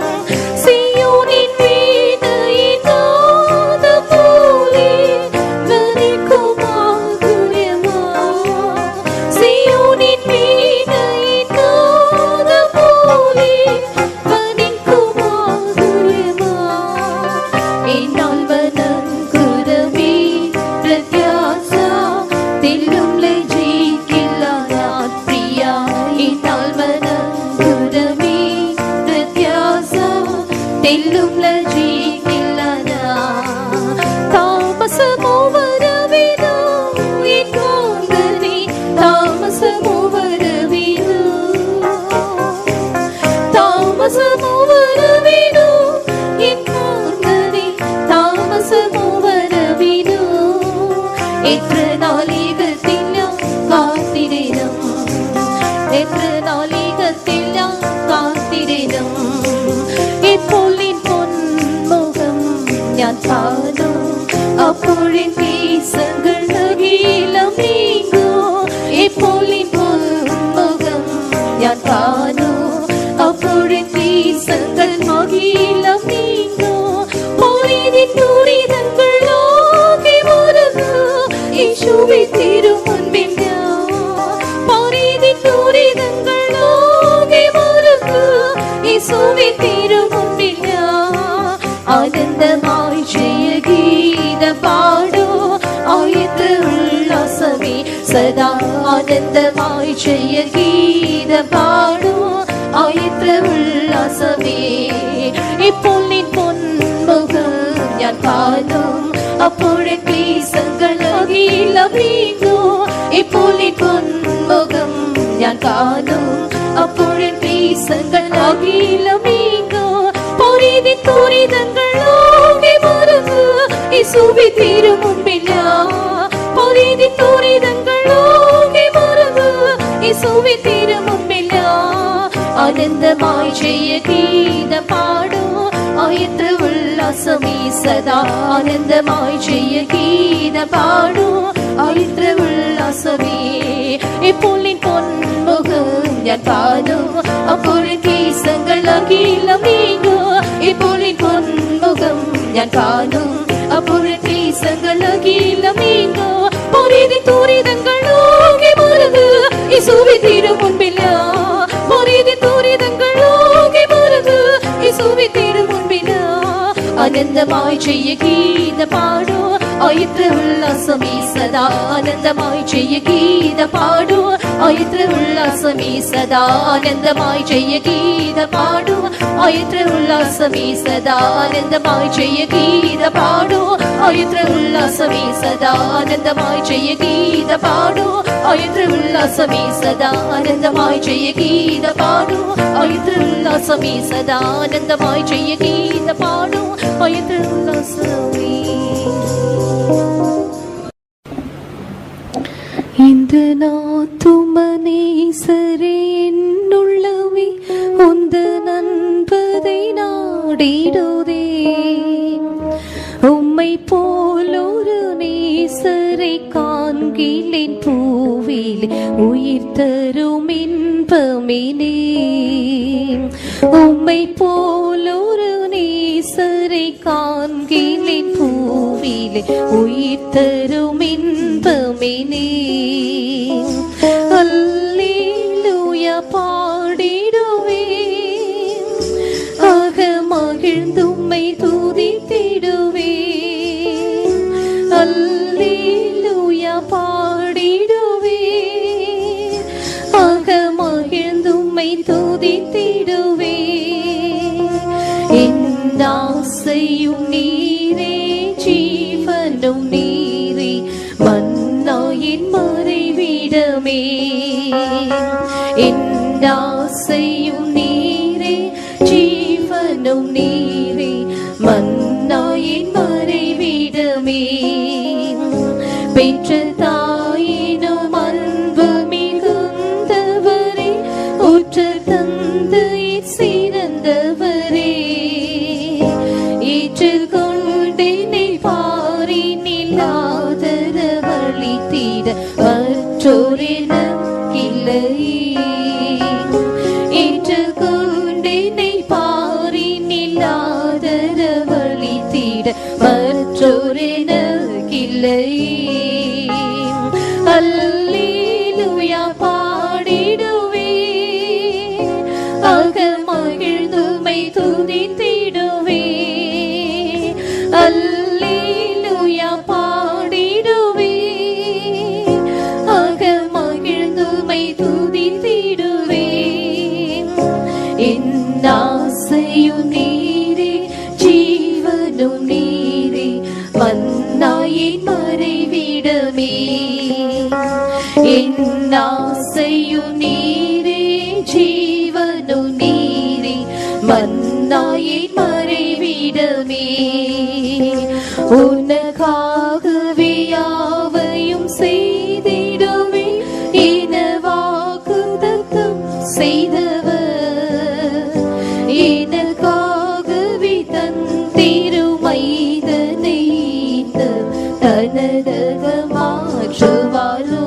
സിയോനിൻ വീണയിനാദം പോലെ ധ്വനിക്കും எത്ര நாளிகத்தில் நான் காத்திடணும், എത്ര നാളികത്തിൽ ഞാൻ കാത്തിടണം. ഇപ്പോൾ നിൻ പൊന്മുഖം ഞാൻ കാണും, അപ്പോഴെൻ കേസങ്ങൾ അഖിലം നീങ്ങും. ഇപ്പോൾ നിൻ പൊന്മുഖം ഞാൻ കാണും, അപ്പോഴെൻ കേസങ്ങൾ അഖിലം നീങ്ങും. പോയതിൻ ദുരിതങ്ങൾ ആകെ മറന്നു യേശുവേ തിരുമുൻപിൽ ഞാൻ, പോയതിൻ ദുരിതങ്ങൾ ആകെ മറന്നു യേശുവേ തിരുമുൻപിൽ ഞാൻ. ആനന്ദമായി ജയഗീതം പാടൂ, ആയത്ര ഉല്ലാസമേ സദാ. ആനന്ദമായി ജയഗീതം പാടൂ, ആയത്ര ഉല്ലാസമേ. ഇപ്പോൾ നിൻ പൊന്മുഖം ഞാൻ കാണും, അപ്പോഴെൻ ക്ലേശങ്ങൾ അഖിലം നീങ്ങും. ഇപ്പോൾ നിൻ പൊന്മുഖം ഞാൻ കാണും, അപ്പോഴെൻ ക്ലേശങ്ങൾ അഖിലം നീങ്ങും. പോയതിൻ ദുരിതങ്ങൾ ആകെ മറന്നു യേശുവേ തിരുമുൻപിൽ ഞാൻ, പോയതിൻ ദുരിതങ്ങൾ ആകെ മറന്നു യേശുവേ തിരുമുൻപിൽ ഞാൻ. ആനന്ദമായി ജയഗീതം പാടൂ, ആയത്ര ഉല്ലാസമേ സദാ. ആനന്ദമായി ജയഗീതം പാടൂ, ആയത്ര ഉല്ലാസമേ. ഇപ്പോൾ നിൻ പൊന്മുഖം ഞാൻ കാണും, അപ്പോഴെൻ കേസങ്ങൾ അഖിലം നീങ്ങും. ഇപ്പോൾ നിൻ പൊന്മുഖം ഞാൻ കാണും, അപ്പോഴെൻ കേസങ്ങൾ അഖിലം നീങ്ങും. പോയതിൻ ദുരിതങ്ങൾ ആകെ മറന്നു യേശുവേ തിരുമുൻപിൽ ഞാൻ, പോയതിൻ ദുരിതങ്ങൾ ആകെ മറന്നു യേശുവേ തിരുമുൻപിൽ ഞാൻ. ആനന്ദമായി ജയഗീതം പാടൂ, ആയത്ര ഉല്ലാസമേ സദാ. ആനന്ദമായി ജയഗീതം പാടൂ, ആയത്ര ഉല്ലാസമേ സദാ. ആനന്ദമായി ജയഗീതം പാടൂ, ആയത്ര ഉല്ലാസമേ സദാ. ആനന്ദമായി ജയഗീതം പാടൂ, ആയത്ര ഉല്ലാസമേ സദാ. ആനന്ദമായി ജയഗീതം പാടൂ, ആയത്ര ഉല്ലാസമേ സദാ. ആനന്ദമായി ജയഗീതം പാടൂ, ആയത്ര ഉല്ലാസമേ സദാ. ആനന്ദമായി ജയഗീതം പാടൂ, ആയത്ര ഉല്ലാസമേ. இந்த நாத்துமனேசரே என்னுள்ளவே உந்த நண்பதை நாடிடுதே. உம்மை போலொரு நேசரை காண்கிலேன் பூவிலே உயிர் தரும் இன்பமினே. உம்மை போலொரு நேசரை காண்கிலேன் பூவிலே உயிர் தரும் இன்பமினே. அல்லேலூயா பாடிடுவேன், ஆக மகிழ்ந்து உம்மை துதித்திடுவேன். அல்லேலூயா பாடிடுவேன், ஆக மகிழ்ந்து உம்மை துதித்திடுவேன். என் ஆசையும் நீரே, ஜீவனும் நீரே, மன்னாயின் மறைவிடமே. என் ஆசையும் நீரே, ஜீவனும் நீரே, மன்னாயின் மறைவிடமே. பெற்ற தாயினும் அன்பு மிகுந்தவரே, உற்ற தந்தை சிறந்தவரே. ஏற்றுக்கொண்டேனை பாரினில் ஆதரவளித்திட மற்றொரெனக்கில்லையே. ஏற்றுக்கொண்டேனை பாரினில் ஆதரவளித்திட மற்றொரெனக்கில்லையே. அல்லேலூயா பாடிடுவேன், ஆக மகிழ்ந்து உம்மை துதித்திடுவேன். அல்லேலூயா பாடிடுவேன், ஆக மகிழ்ந்து உம்மை துதித்திடுவேன். என் ஆசையும் நீரே, ஜீவனும் நீரே, மன்னாயின் மறைவிடமே. என் ஆசையும் நீரே, ஜீவனும் நீரே, மன்னாயின் மறைவிடமே. உனக்காகவே யாவை கனதக மாற்றுவாரோ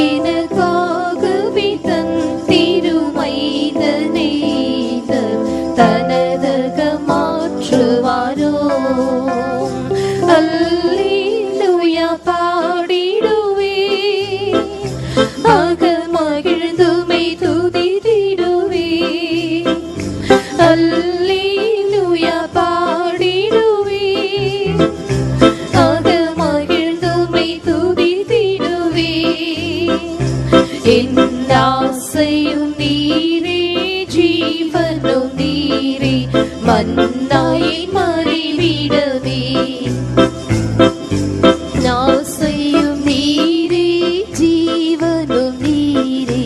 எனக்காகவே தன் திருமைந்தனை தனதக மாற்றுவாரோ அல்லேலூயா பாடிடுவே ஆக மகிழ்ந்துமை துதித்திடுவே அல்லேலூயா பாடிடுவே ஆக மகிழ்ந்துமை துதித்திடுவே என் ஆசையும் நீரே ஜீவனும் நீரே மன்னாயை மறைவிடவே ஆசையும் நீரே ஜீவனும் நீரே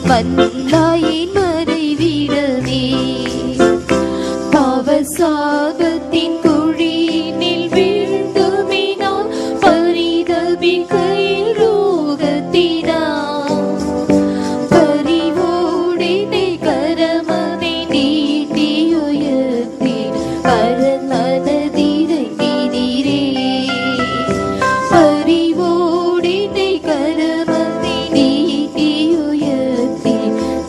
மன்னாயை மறைவிடவே பாவசாபத்தின் குழியினில் வீழ்ந்துமே நான் பரிதபிக்கையில் ரோகத்தினான் பரிவோடினை கரமதை நீட்டி உயர்த்தி பரமனதிரங்கினீரே பரிவோடினை கரமதை நீட்டி உயர்த்தி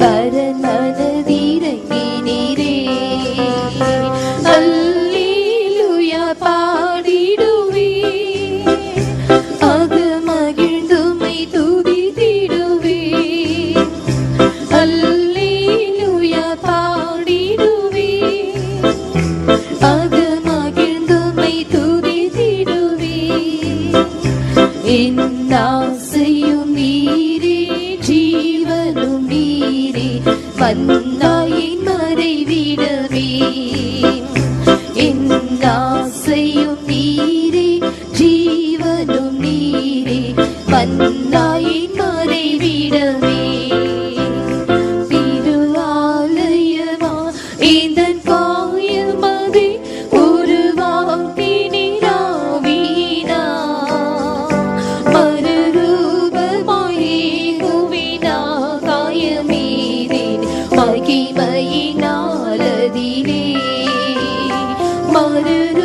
பரமனதிரங்கினீரே அல்லேலூயா பாடிடுவே ஆக மகிழ்ந்துமை துதித்திடுவே அல்லேலூயா பாடிடுவே ஆக மகிழ்ந்துமை துதித்திடுவே என் ஆசையும் நீரே ஜீவனும் நீரே மன்னாயின் மறைவிடவே என் ஆசையும் நீரே ஜீவனும் நீரே மன்னாயின் மறைவிடவே திருவாலயமா இதன் காயமதை உருவாக்கினாவினா மறுரூபமாய் குவினா காயமீரின் மகிமையினாலதிலே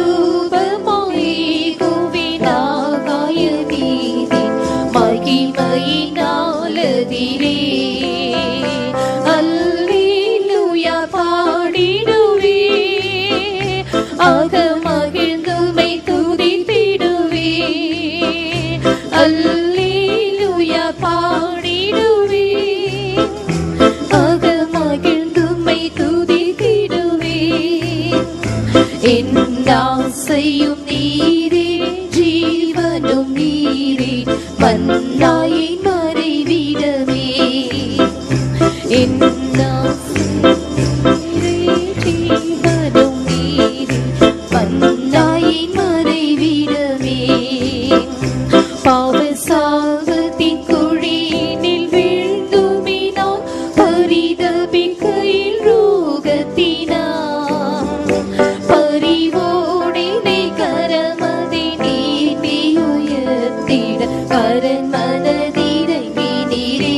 மறுரூபமாய் குவினா காயமீரின் மகிமையினாலதிலே அல்லேலூயா பாடிடுவே ஆக மகிழ்ந்துமை துதித்திடுவே அல்லேலூயா பாடிடுவே ஆக மகிழ்ந்துமை துதித்திடுவே என் ஆசையும் நீரே ஜீவனும் நீரே மன்னாயின் மறைவிடவே என் ஆசையும் நீரே ஜீவனும் நீரே மன்னாயின் மறைவிடவே பாவசாபத்தின் குழியினில் வீழ்ந்துமே நான் பரிதபிக்கையில் ரோகத்தினான் பரிவோடினை கரமதை நீட்டி உயர்த்திட பரன் மனதிரங்கினீரே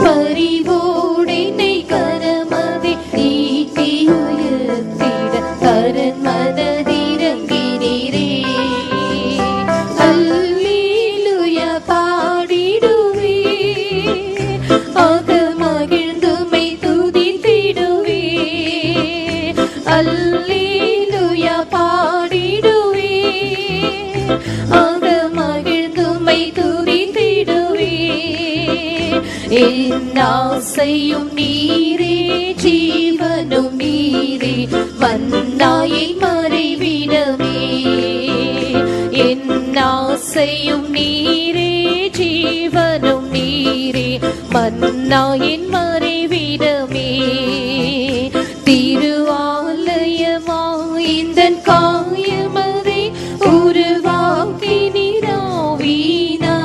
பரிவோடினை கரமதை நீட்டி உயர்த்திட பரன் மனதிரங்கினீரே அல்லேலூயா பாடிடுவே ஆக மகிழ்ந்துமை துதித்திடுவே அல்லேலூயா பாடிடுவே ஆக மகிழ்ந்துமை துதித்திடுவே என் ஆசையும் நீரே ஜீவனும் நீரே மன்னாயை மறைவிடவே என் ஆசையும் நீரே ஜீவனும் நீரே மன்னாயின் மறைவிடமே திருவாலயமா இந்தன் காயமதை உருவாக்கினாவினா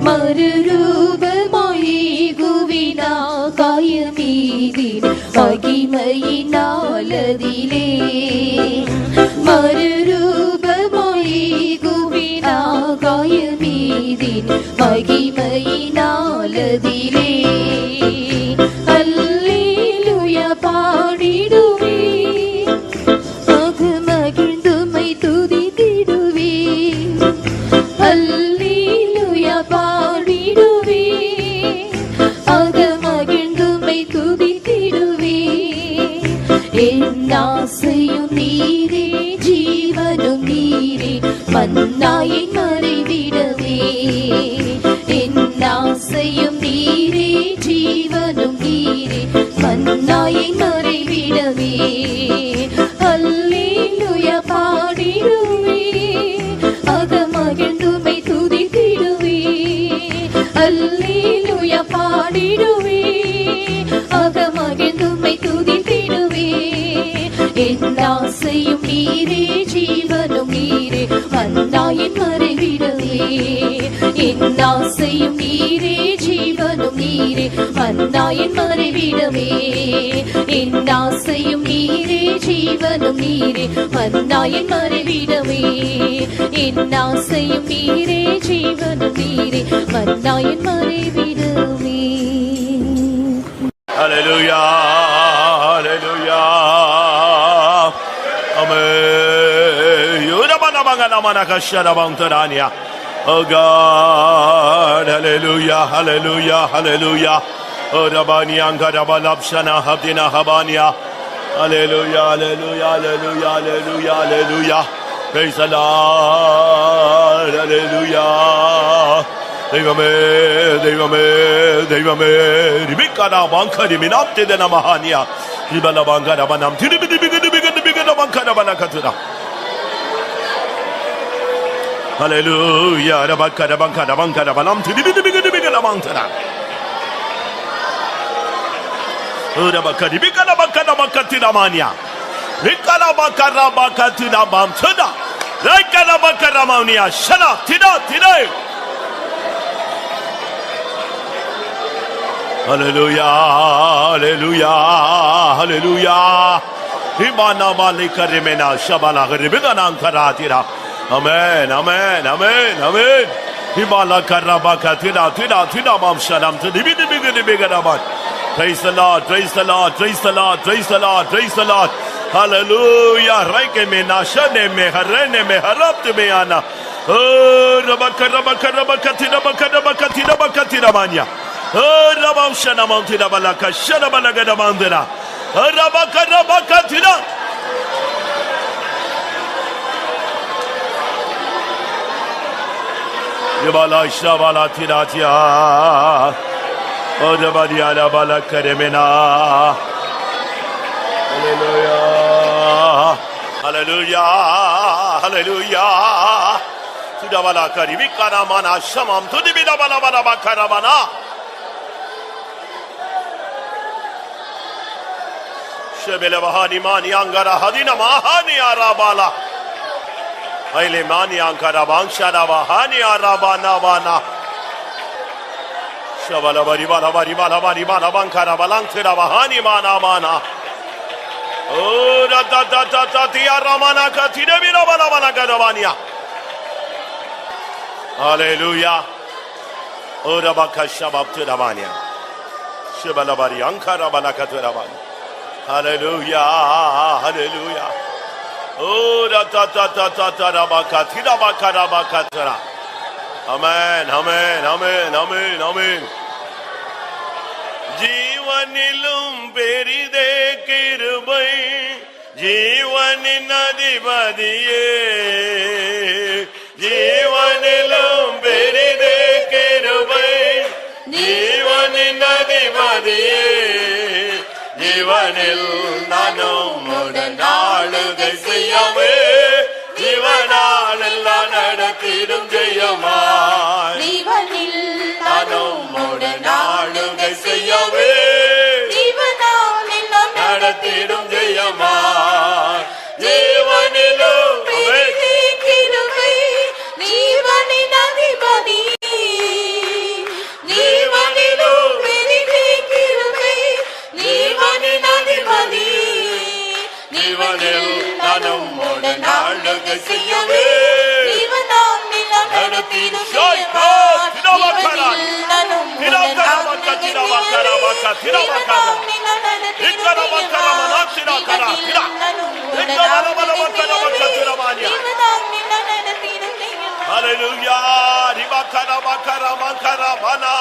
மறுரூபமாய் குவினா காயமீதின் மகிமையினாலதிலே மறுரூபமாய் குவினா காயமீதின் மகிமையினாலதிலே அல்லேலூயா பாடிடுவே ஆக மகிழ்ந்துமை மன்னாயை மறைவிடவே என் ஆசையும் நீரே ஜீவனும் நீரே மன்னாயை மறைவிடவே அல்லேலூயா பாடிடுவே அகமகிழ்ந்துமை துதித்திடுவே அல்லேலூயா பாடிடுவே அகமகிழ்ந்துமை துதித்திடுவே என் ஆசையும் நீரே ஜீவனும் நீரே மன்னாயின் மறைவிடவே என் ஆசையும் நீரே ஜீவனும் நீரே மன்னாயின் மறைவிடவே என் ஆசையும் நீரே ஜீவனும் நீரே மன்னாயின் மறைவிடவே என் ஆசையும் நீரே ஜீவனும் நீரே மன்னாயின் மறைவிடவே. Hallelujah, hallelujah, amen. Yurabana bangana manakashara bangtarania. Oh God, hallelujah, hallelujah, hallelujah. Oh Rabani angarabalapshana habdina habania. Hallelujah, hallelujah, hallelujah, hallelujah, hallelujah. Praise the Lord, hallelujah. தெய்வமே தெய்வமே தெய்வமே ரிபிகனா பாங்கரி மினாப்தே நமஹானியா ரிபல பாங்கர பனம் திரிபி திபிகன பாங்கர பனகதுரா ஹalleluya ரபக்கர பாங்கர பாங்கர பனம் திரிபி திபிகன bhangra ரபக்கரி பிகன பக்கன பக்கத்தினா mania ரிகன பக்கர பக்கத்தினா பாம்சனா ரிகன பக்கர mania ஷனா Dina Dina. Hallelujah, hallelujah, hallelujah. Himana malikarimena shabala garibana karatira. Amen, amen, amen, amen. Himala karabaka tira tira tira mam shalam tidi bidi biganabat. Praise the Lord, praise the Lord, praise the Lord, praise the Lord, praise the Lord. Hallelujah. Raike me nashane me harene me harapte me ana. Oh, rabaka rabaka rabaka tira bakada bakatira bakatira manya. Oh, Rabam Shana Mountain Balaka, Shana Balagada Mandela, Rabaka Rabaka Tina. Yabala Shabala Tiratia, Oh, the Badiana Balaka Remena. Hallelujah, Hallelujah, Hallelujah. Sudabalaka Ribikana Mana Shamam to the Bidabala Bakaramana. Shebele bahani mani angara hadina mahani arabala. Aile mani angara bangshara bahani arabana bana. Shabala bari bala bari bala bari bala bankara balangtira bahani mana mana. Oh da da da da da dia ramana katine bila bala bala gadabania. Hallelujah. Oh da bakashabab tiramania. Shebala bari ankara balakatura bana. Hallelujah, hallelujah. Oh, da ta ta ta ta ta rabakatira bakarabakatira. Amen, amen, amen, amen, amen. Jeevanilum peride kirubai, jeevanin adipadiye. Jeevanilum peride kirubai, jeevanin adipadiye. ஜீவனில் நானும் நாளுகை செய்யவே ஜீவனால் நடத்திடும் ஜெயமாய் ஜீவனில் நானும் நாளுகை செய்யவே ஜீவனால் நடத்திடும் ஜெயமாய் ஜீவனிலும் கிருபை ஜீவனின் அதிபதி ஜீவனிலும் ஜீவனில் நானும் நாளுகை செய்யவே ஜீவனாம் நிலம் நடத்திடும் ஜெயமாய் ஜீவனில் நானும் நாளுகை செய்யவே ஜீவனாம் நிலம் நடத்திடும் ஜெயமாய் ஜீவனில் நானும் நடத்திடும் ஜெயமாய். Hallelujah. Ribakara bakara makara mana.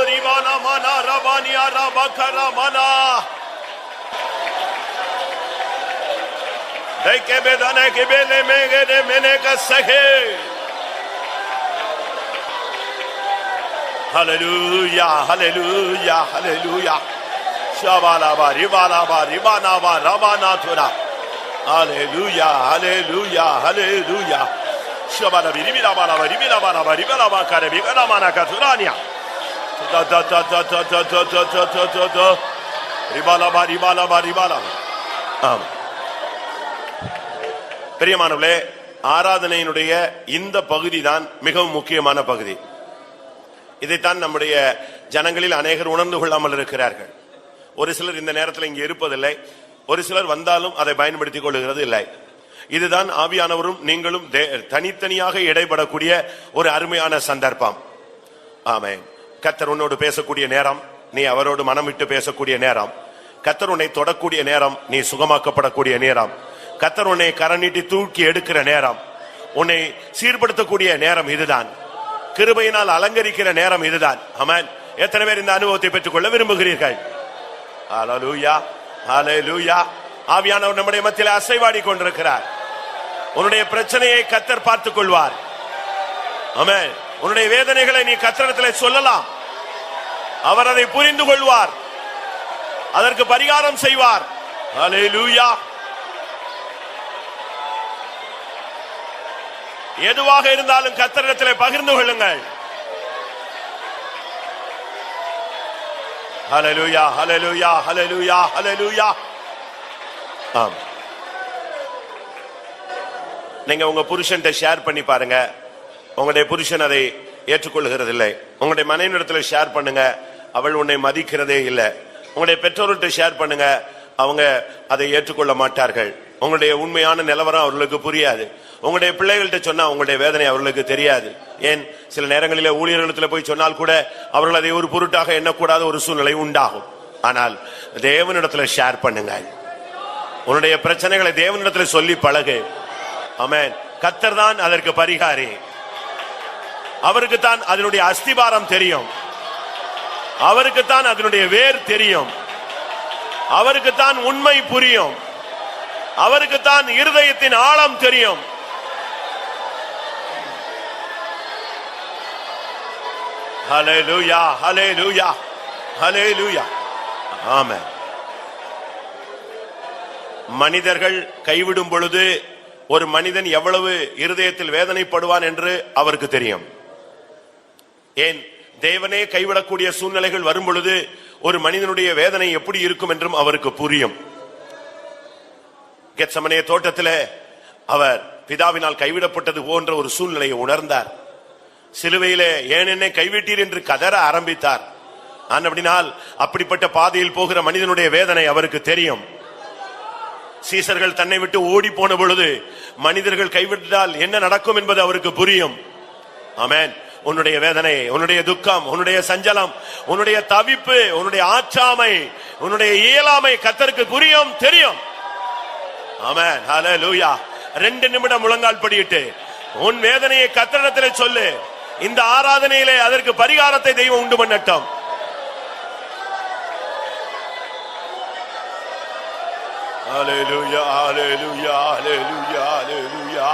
Ribana mana rabani arabakara mana. Rekebedane kebele megede meneka sahe. Hallelujah, hallelujah, hallelujah. Shabalaba, ribalaba, ribanaba, rabanatura. Hallelujah, hallelujah, hallelujah. Shabalaba, ribilaba, ribilaba, ribilaba, karabigana manakaturania. Da da da da da da da da da da da. Ribalaba, ribalaba, ribalaba. ஆமா. பிரியமானவர்களே, ஆராதனையினுடைய இந்த பகுதி தான் மிகவும் முக்கியமான பகுதி. இதைத்தான் நம்முடைய ஜனங்களில் அநேகர் உணர்ந்து கொள்ளாமல் இருக்கிறார்கள். ஒரு சிலர் இந்த நேரத்தில் இங்கே இருப்பதில்லை, ஒரு சிலர் வந்தாலும் அதை பயன்படுத்திக் கொள்கிறது இல்லை. இதுதான் ஆவியானவரும் நீங்களும் தனித்தனியாக இடைப்படக்கூடிய ஒரு அருமையான சந்தர்ப்பம். ஆமென். கர்த்தர் உன்னோடு பேசக்கூடிய நேரம், நீ அவரோடு மனம் விட்டு பேசக்கூடிய நேரம். கர்த்தர் உன்னை தொடக்கூடிய நேரம், நீ சுகமாக்கப்படக்கூடிய நேரம். கர்த்தர் உன்னை கரநீட்டி தூக்கி எடுக்கிற நேரம், உன்னை சீர்படுத்தக்கூடிய நேரம் இதுதான். கிருபையினால் அலங்கரிக்கிற நேரம் இதுதான். ஆமென். எத்தனை பேர் இந்த அனுபவத்தை பெற்றுக் கொள்ள விரும்புகிறீர்கள்? ஹல்லேலூயா, ஹல்லேலூயா. ஆவியானவர் நம்முடைய மத்தியில் அசைவாடி கொண்டிருக்கிறார். உன்னுடைய பிரச்சனையை கர்த்தர் பார்த்துக் கொள்வார். ஆமென். உன்னுடைய வேதனைகளை நீ கர்த்தரிடத்தில் சொல்லலாம். அவர் அதை புரிந்து கொள்வார், அதற்கு பரிகாரம் செய்வார். ஹல்லேலூயா. எதுவாக இருந்தாலும் கர்த்தரிடத்தில் பகிர்ந்து கொள்ளுங்கள். ஹல்லேலூயா, ஹல்லேலூயா, ஹல்லேலூயா, ஹல்லேலூயா. ஆம். நீங்க உங்க புருஷன்ட்ட ஷேர் பண்ணி பாருங்க, உங்களுடைய புருஷன் அதை ஏற்றுக்கொள்கிறது இல்லை. உங்களுடைய மனைவியிடத்தில் ஷேர் பண்ணுங்க, அவள் உன்னை மதிக்கிறதே இல்லை. உங்களுடைய பெற்றோர்கிட்ட ஷேர் பண்ணுங்க, அவங்க அதை ஏற்றுக்கொள்ள மாட்டார்கள். உங்களுடைய உண்மையான நிலவரம் அவர்களுக்கு புரியாது. உங்களுடைய பிள்ளைகள்கிட்ட சொன்னா உங்களுடைய வேதனை அவர்களுக்கு தெரியாது. ஏன், சில நேரங்களிலே ஊழியர்களிடத்தில் போய் சொன்னால் கூட அவர்கள் அதை ஒரு பொருட்டாக எண்ணக்கூடாத ஒரு சூழ்நிலை உண்டாகும். ஆனால் தேவனிடத்தில் ஷேர் பண்ணுங்க. உன்னுடைய பிரச்சனைகளை தேவனிடத்தில் சொல்லி பழகு. ஆமென். கர்த்தர் தான் அதற்கு பரிகாரி. அவருக்கு தான் அதனுடைய அஸ்திபாரம் தெரியும், அவருக்கு தான் அதனுடைய வேர் தெரியும், அவருக்கு தான் உண்மை புரியும், அவருக்கு தான் இருதயத்தின் ஆழம் தெரியும். ஹல்லேலூயா, ஹல்லேலூயா, ஹல்லேலூயா. ஆமென். மனிதர்கள் கைவிடும் பொழுது ஒரு மனிதன் எவ்வளவு இருதயத்தில் வேதனைப்படுவான் என்று அவருக்கு தெரியும். ஏன், தேவனே கைவிடக்கூடிய சூழ்நிலைகள் வரும் பொழுது ஒரு மனிதனுடைய வேதனை எப்படி இருக்கும் என்றும் அவருக்கு புரியும். கெத்சமனே தோட்டத்தில் அவர் பிதாவினால் கைவிடப்பட்டது போன்ற ஒரு சூழ்நிலையை உணர்ந்தார். சிலுவையிலே ஏன் என்னை கைவிட்டீர் என்று கதற ஆரம்பித்தார். அப்படினால் அப்படிப்பட்ட பாதையில் போகிற மனிதனுடைய வேதனை அவருக்கு தெரியும். சீசர்கள் தன்னை விட்டு ஓடி போன பொழுது மனிதர்கள் கைவிட்டால் என்ன நடக்கும் என்பது அவருக்கு புரியும். ஆமென். உன்னுடைய வேதனை, உன்னுடைய துக்கம், உன்னுடைய சஞ்சலம், உன்னுடைய தவிப்பு, உன்னுடைய ஆற்றாமை, உன்னுடைய இயலாமை கர்த்தருக்கு புரியும், தெரியும். ஆமென். ஹல்லேலூயா. 2 நிமிடம் முழங்கால் படியிட்டு உன் வேதனையை கர்த்தரிடத்தில் சொல்லு. இந்த ஆராதனையிலே அதற்கு பரிகாரத்தை தெய்வம் உண்டு பண்ணட்டும். ஹல்லேலூயா, ஹல்லேலூயா, ஹல்லேலூயா, ஹல்லேலூயா.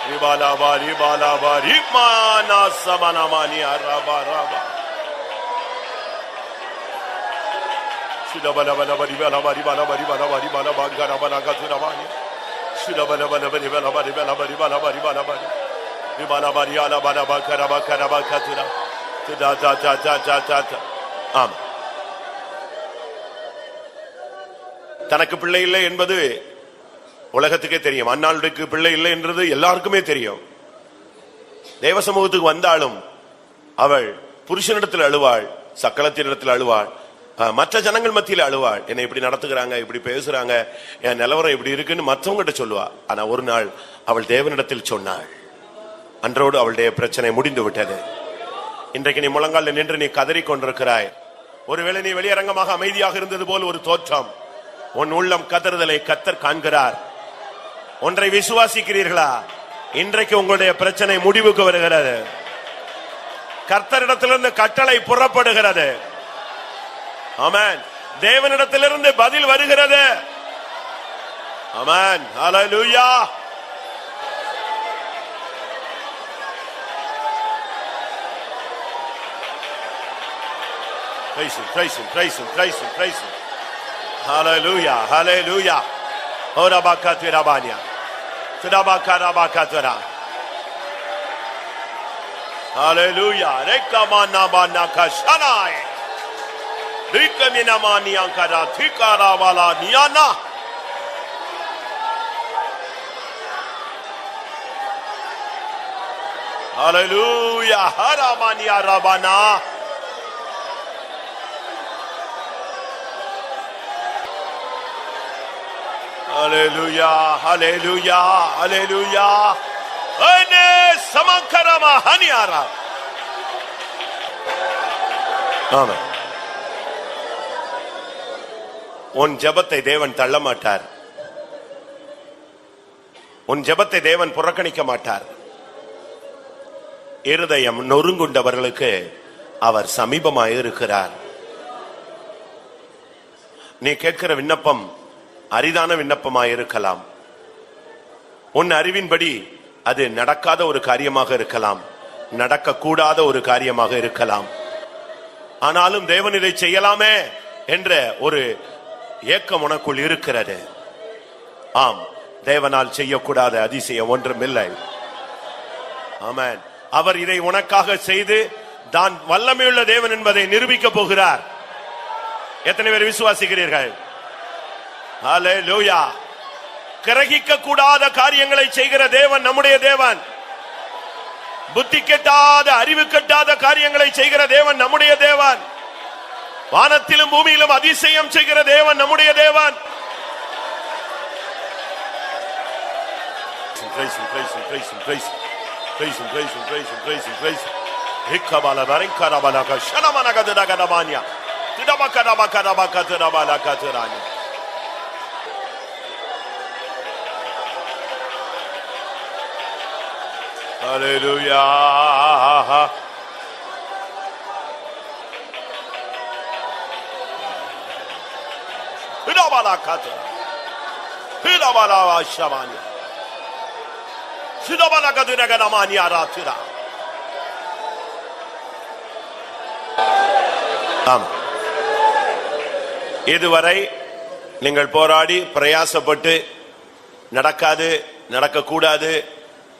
ரிபாலாபா, ரிபாலாபா, ரிமானா சமனமானி அரபா ரபா. சிலபலபலப ரிபாலாபா, ரிபாலாபா, ரிபாலாபா, ரிபாலாபா, கரபலா கதுரபானி. சிலபலபலப ரிபாலாபா, ரிபாலாபா, ரிபாலாபா, ரிபாலாபா. ரிபாலாபா, ரியாலாபா, ரபா, கரபா, கரபா கதுரா. தா தா தா தா தா தா. ஆம். தனக்கு பிள்ளை இல்லை என்பது உலகத்துக்கே தெரியும். அன்னாளுக்கு பிள்ளை இல்லை என்றது எல்லாருக்குமே தெரியும். தேவ சமூகத்துக்கு வந்தாலும் அவள் புருஷனிடத்தில் அழுவாள், சக்கலத்தினிடத்தில் அழுவாள், மற்ற ஜனங்கள் மத்தியில் அழுவாள். என்னை இப்படி நடத்துகிறாங்க, இப்படி பேசுறாங்க, என் நிலவரம் இப்படி இருக்குன்னு மற்றவங்கிட்ட சொல்லுவா. ஆனா ஒரு நாள் அவள் தேவனிடத்தில் சொன்னாள். அன்றோடு அவளுடைய பிரச்சனை முடிந்து விட்டது. இன்றைக்கு நீ முழங்கால் நின்று நீ கதறி கொண்டிருக்கிறாய். ஒருவேளை நீ வெளியரங்கமாக அமைதியாக இருந்தது போல் ஒரு தோற்றம். உன் உள்ளம் கதறுதலை கர்த்தர் காண்கிறார். ஒன்றை விசுவாசிக்கிறீர்களா? இன்றைக்கு உங்களுடைய பிரச்சனை முடிவுக்கு வருகிறது. கர்த்தரிடத்திலிருந்து கட்டளை புறப்படுகிறது. ஆமென். தேவனிடத்திலிருந்து பதில் வருகிறது. Amen. Hallelujah. Praise him, praise him, praise him, praise him, praise him. Hallelujah, hallelujah. Ora bakatira banya. Tudabakara bakatira. Hallelujah. Rekamana bana kashanai. Rikamina mani ankara thikara wala niyana. Hallelujah. Haramani arabana. Hallelujah, hallelujah, hallelujah. Ane samankarama haniara. Amen. உன் ஜெபத்தை தேவன் தள்ள மாட்டார். உன் ஜெபத்தை தேவன் புறக்கணிக்க மாட்டார். இருதயம் நொறுங்குண்டவர்களுக்கு அவர் சமீபமாக இருக்கிறார். நீ கேட்கிற விண்ணப்பம் அரிதான விண்ணப்பமாக இருக்கலாம். உன் அறிவின்படி அது நடக்காத ஒரு காரியமாக இருக்கலாம், நடக்கக்கூடாத ஒரு காரியமாக இருக்கலாம். ஆனாலும் தேவன் இதை செய்யலாமே என்ற ஒரு ஏக்கம் உனக்குள் இருக்கிறது. ஆம், தேவனால் செய்யக்கூடாத அதிசயம் ஒன்றுமில்லை. ஆமென். அவர் இதை உனக்காக செய்து தான் வல்லமையுள்ள தேவன் என்பதை நிரூபிக்க போகிறார். எத்தனை பேர் விசுவாசிக்கிறீர்கள்? ஹல்லேலூயா. கிரகிக்க கூடாத காரியங்களை செய்கிற தேவன் நம்முடைய தேவன். புத்தி கெட்டாத, அறிவு கெட்டாத காரியங்களை செய்கிற தேவன் நம்முடைய தேவன். வானத்திலும் பூமியிலும் அதிசயம் செய்கிற தேவன் நம்முடைய தேவன். Praise him, praise him, praise him, praise him, praise him, praise him, praise him, praise him, praise him. Hikabala barinkara balaka shanamana gadada gadamanya. Tidabakara bakara bakara balaka tirani. Hallelujah. Hidabala katira. Hidabala shamanya. Hidabala gadada gadamanya ratira. ஆம். இதுவரை நீங்கள் போராடி பிரயாசப்பட்டு நடக்காது, நடக்கக்கூடாது,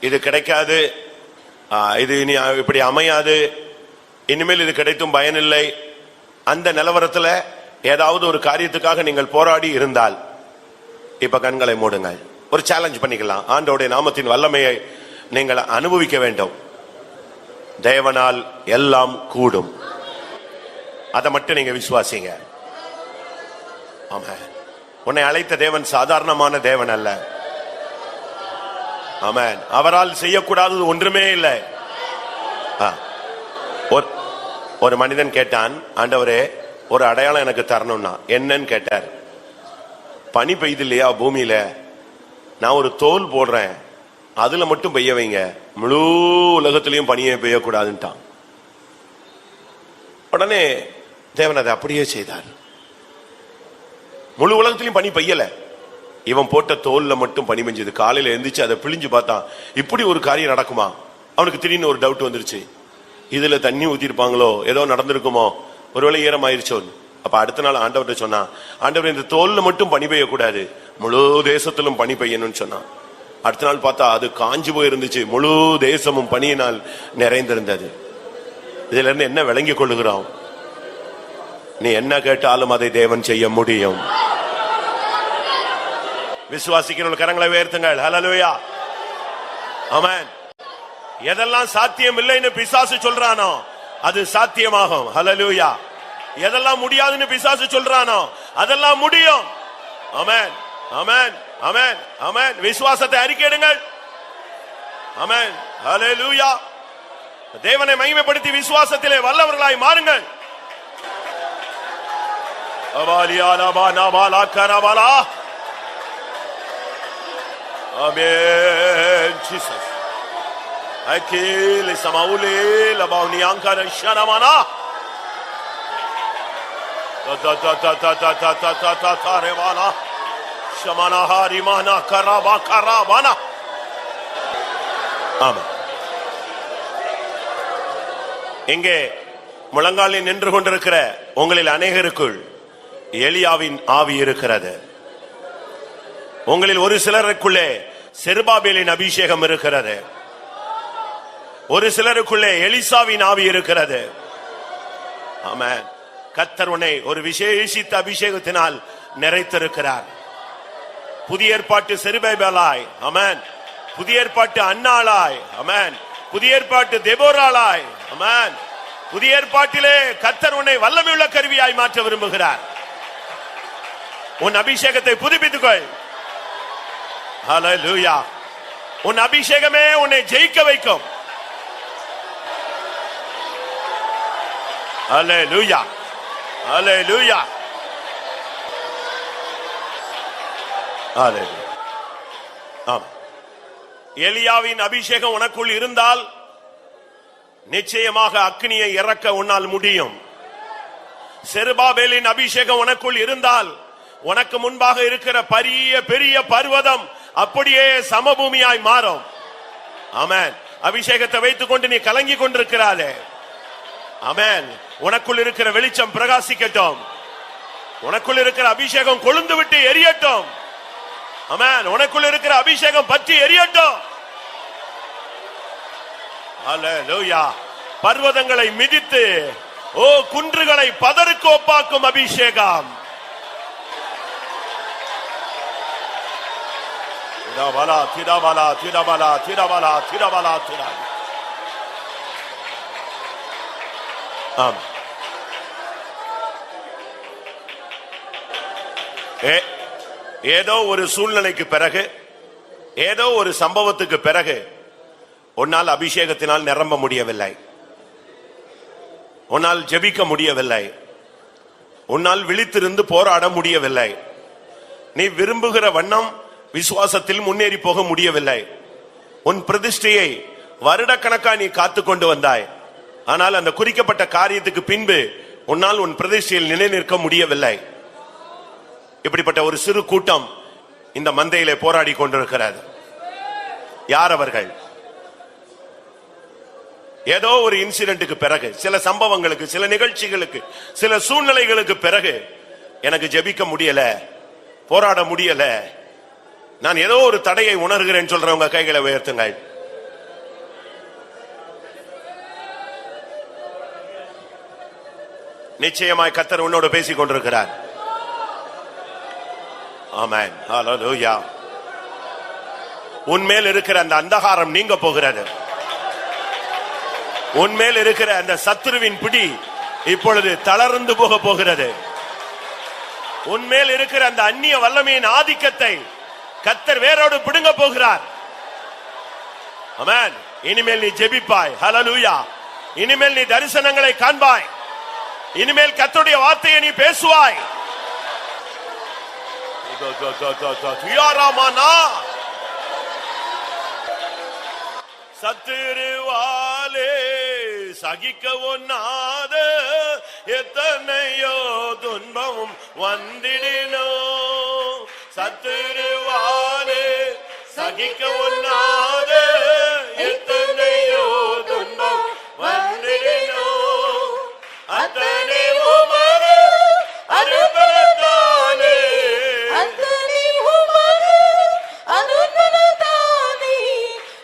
இது கிடைக்காது, இது இனி இப்படி அமையாது, இனிமேல் இது கிடைத்தும் பயனில்லை, அந்த நிலவரத்தில் ஏதாவது ஒரு காரியத்துக்காக நீங்கள் போராடி இருந்தால் இப்ப கண்களை மூடுங்கள். ஒரு சேலஞ்ச் பண்ணிக்கலாம். ஆண்டவருடைய நாமத்தின் வல்லமையை நீங்கள் அனுபவிக்க வேண்டும். தேவனால் எல்லாம் கூடும். அதை மட்டும் நீங்க விசுவாசிங்க. ஆமென். உன்னை அழைத்த தேவன் சாதாரணமான தேவன் அல்ல. ஆமென். அவரால் செய்யக்கூடாதது ஒன்றுமே இல்லை. ஒரு மனிதன் கேட்டான், ஆண்டவரே ஒரு அடையாளம் எனக்கு தரணும்னா. என்னன்னு கேட்டார். பனி பெய்து இல்லையா பூமியில, நான் ஒரு தோல் போடுறேன், அதுல மட்டும் பெய்ய வைங்க, முழு உலகத்திலையும் பனியை பெய்யக்கூடாதுன்ட்டான். உடனே தேவன் அதை அப்படியே செய்தார். முழு உலகத்திலையும் பனி பெய்யல, இவன் போட்ட தோல்ல மட்டும் பனி பெஞ்சது. காலையில எந்திரிச்சு அதை பிழிஞ்சு பார்த்தான். இப்படி ஒரு காரியம் நடக்குமா? அவனுக்கு திடீர்னு ஒரு டவுட் வந்துருச்சு. இதுல தண்ணி ஊத்திருப்பாங்களோ, ஏதோ நடந்திருக்குமோ, ஒருவேளை ஈரமாயிருச்சோ. அப்ப அடுத்த நாள் ஆண்டவர்கிட்ட சொன்னான், ஆண்டவர் இந்த தோல்ல மட்டும் பனி பெய்யக்கூடாது, முழு தேசத்திலும் பனி பெய்யணும்னு சொன்னான். அடுத்த நாள் பார்த்தா அது காஞ்சு போயிருந்துச்சு, முழு தேசமும் பனியினால் நிறைந்திருந்தது. இதுல இருந்து என்ன விளங்கி கொள்ளுகிறோம்? நீ என்ன கேட்டாலும் அதை தேவன் செய்ய முடியும். விசுவாசிக்கிற கரங்களை உயர்த்துங்கள். ஹல்லேலூயா. ஆமென். எதெல்லாம் சாத்தியம் இல்லைன்னு பிசாசு சொல்றானோ அது சாத்தியமாகும். ஹல்லேலூயா. எதெல்லாம் முடியாதுன்னு பிசாசு சொல்றானோ அதெல்லாம் முடியும். ஆமென், ஆமென், ஆமென், ஆமென். விசுவாசத்தை அறிக்கையிடுங்கள். ஆமென். ஹல்லேலூயா. தேவனை மகிமைப்படுத்தி விசுவாசத்திலே வல்லவர்களாய் மாறுங்கள். Amen. Jesus. Akil samaule labauni ankara shanamana. Ta ta ta ta ta ta ta ta ta ta ta revala. ஷமனஹாரிமானா கராபா கராபானா. ஆமா, இங்கே முழங்காலில் நின்று கொண்டிருக்கிற உங்களில் அநேகருக்குள் எலியாவின் ஆவி இருக்கிறது. உங்களில் ஒரு சிலருக்குள்ளே செருபாபேலின் அபிஷேகம் இருக்கிறது. ஒரு சிலருக்குள்ளே எலிசாவின் ஆவி இருக்கிறது. ஆமென். கர்த்தர் உன்னை ஒரு விசேஷித்த அபிஷேகத்தினால் நிறைத்திருக்கிறார். புதிய ஏற்பாட்டு செருபாபேலாய், ஆமென். புதிய ஏற்பாட்டு அன்னாளாய், ஆமென். புதிய ஏற்பாட்டு தெபோராளாய், ஆமென். புதிய ஏற்பாட்டிலே கர்த்தர் உன்னை வல்லமையுள்ள கருவியாய் மாற்ற விரும்புகிறார். உன் அபிஷேகத்தை புதுப்பித்துக் கொள். ஹல்லேலூயா. உன் அபிஷேகமே உன்னை ஜெயிக்க வைக்கும். ஹல்லேலூயா, ஹல்லேலூயா, ஹல்லேலூயா. ஆம், எலியாவின் அபிஷேகம் உனக்குள் இருந்தால் நிச்சயமாக அக்னியை இறக்க உன்னால் முடியும். செருபாபேலின் அபிஷேகம் உனக்குள் இருந்தால் உனக்கு முன்பாக இருக்கிற பெரிய பர்வதம் அப்படியே சமபூமியாய் மாறும். ஆமென். அபிஷேகத்தை வைத்துக் கொண்டு நீ கலங்கி கொண்டிருக்கிறாளே, ஆமென். உனக்குள் இருக்கிற வெளிச்சம் பிரகாசிக்கட்டும். உனக்குள் இருக்கிற அபிஷேகம் கொழுந்து விட்டு எரியட்டும். ஆமென். உனக்குள் இருக்கிற அபிஷேகம் பற்றி எரியட்டும். ஹல்லேலூயா. பர்வதங்களை மிதித்து குன்றுகளை பதருக்கு ஒப்பாக்கும் அபிஷேகம். திரபலா திரபலா திரபலா திரபலா திரபலா திரா. ஆம். ஏதோ ஒரு சூழ்நிலைக்கு பிறகு, ஏதோ ஒரு சம்பவத்துக்கு பிறகு உன்னால் அபிஷேகத்தினால் நிரம்ப முடியவில்லை, உன்னால் ஜெபிக்க முடியவில்லை, உன்னால் விழித்திருந்து போராட முடியவில்லை, நீ விரும்புகிற வண்ணம் விசுவாசத்தில் முன்னேறி போக முடியவில்லை. உன் பிரதிஷ்டையை வருடக்கணக்கா நீ காத்து கொண்டு வந்தாய். ஆனால் அந்த குறிக்கப்பட்ட காரியத்துக்கு பின்பு உன்னால் உன் பிரதிஷ்டையில் நிலை நிற்க முடியவில்லை. இப்படிப்பட்ட ஒரு சிறு கூட்டம் இந்த மந்தையிலே போராடி கொண்டிருக்கிறது. யார் அவர்கள்? ஏதோ ஒரு இன்சிடென்ட்டுக்கு பிறகு, சில சம்பவங்களுக்கு, சில நிகழ்ச்சிகளுக்கு, சில சூழ்நிலைகளுக்கு பிறகு எனக்கு ஜெபிக்க முடியல, போராட முடியல, நான் ஏதோ ஒரு தடையை உணர்கிறேன் சொல்றவங்க கைகளை உயர்த்துங்கள். நிச்சயமாய் கர்த்தர் உன்னோடு பேசிக் கொண்டிருக்கிறார். ஆமென். ஹல்லேலூயா. உன்மேல் இருக்கிற அந்த அந்தகாரம் நீங்க போகிறது. உன்மேல் இருக்கிற அந்த சத்துருவின் பிடி இப்பொழுது தளர்ந்து போக போகிறது. உன்மேல் இருக்கிற அந்த அந்நிய வல்லமையின் ஆதிக்கத்தை கர்த்தர் வேரோடு பிடுங்க போகிறார். ஆமென். இனிமேல் நீ ஜெபிப்பாய். ஹல்லேலூயா. இனிமேல் நீ தரிசனங்களை காண்பாய். இனிமேல் கர்த்தருடைய வார்த்தையை நீ பேசுவாய். சத்துருவாலே சகிக்க ஒண்ணாத எத்தனையோ துன்பமும் வந்திடினோ. சத்துருவாலே சகிக்க ஒண்ணாத எத்தனையோ துன்பம் வந்திடினோ. அத்தனை உமது அனுபவத்தாலே, அத்தனை உமது அனுபவத்தாலே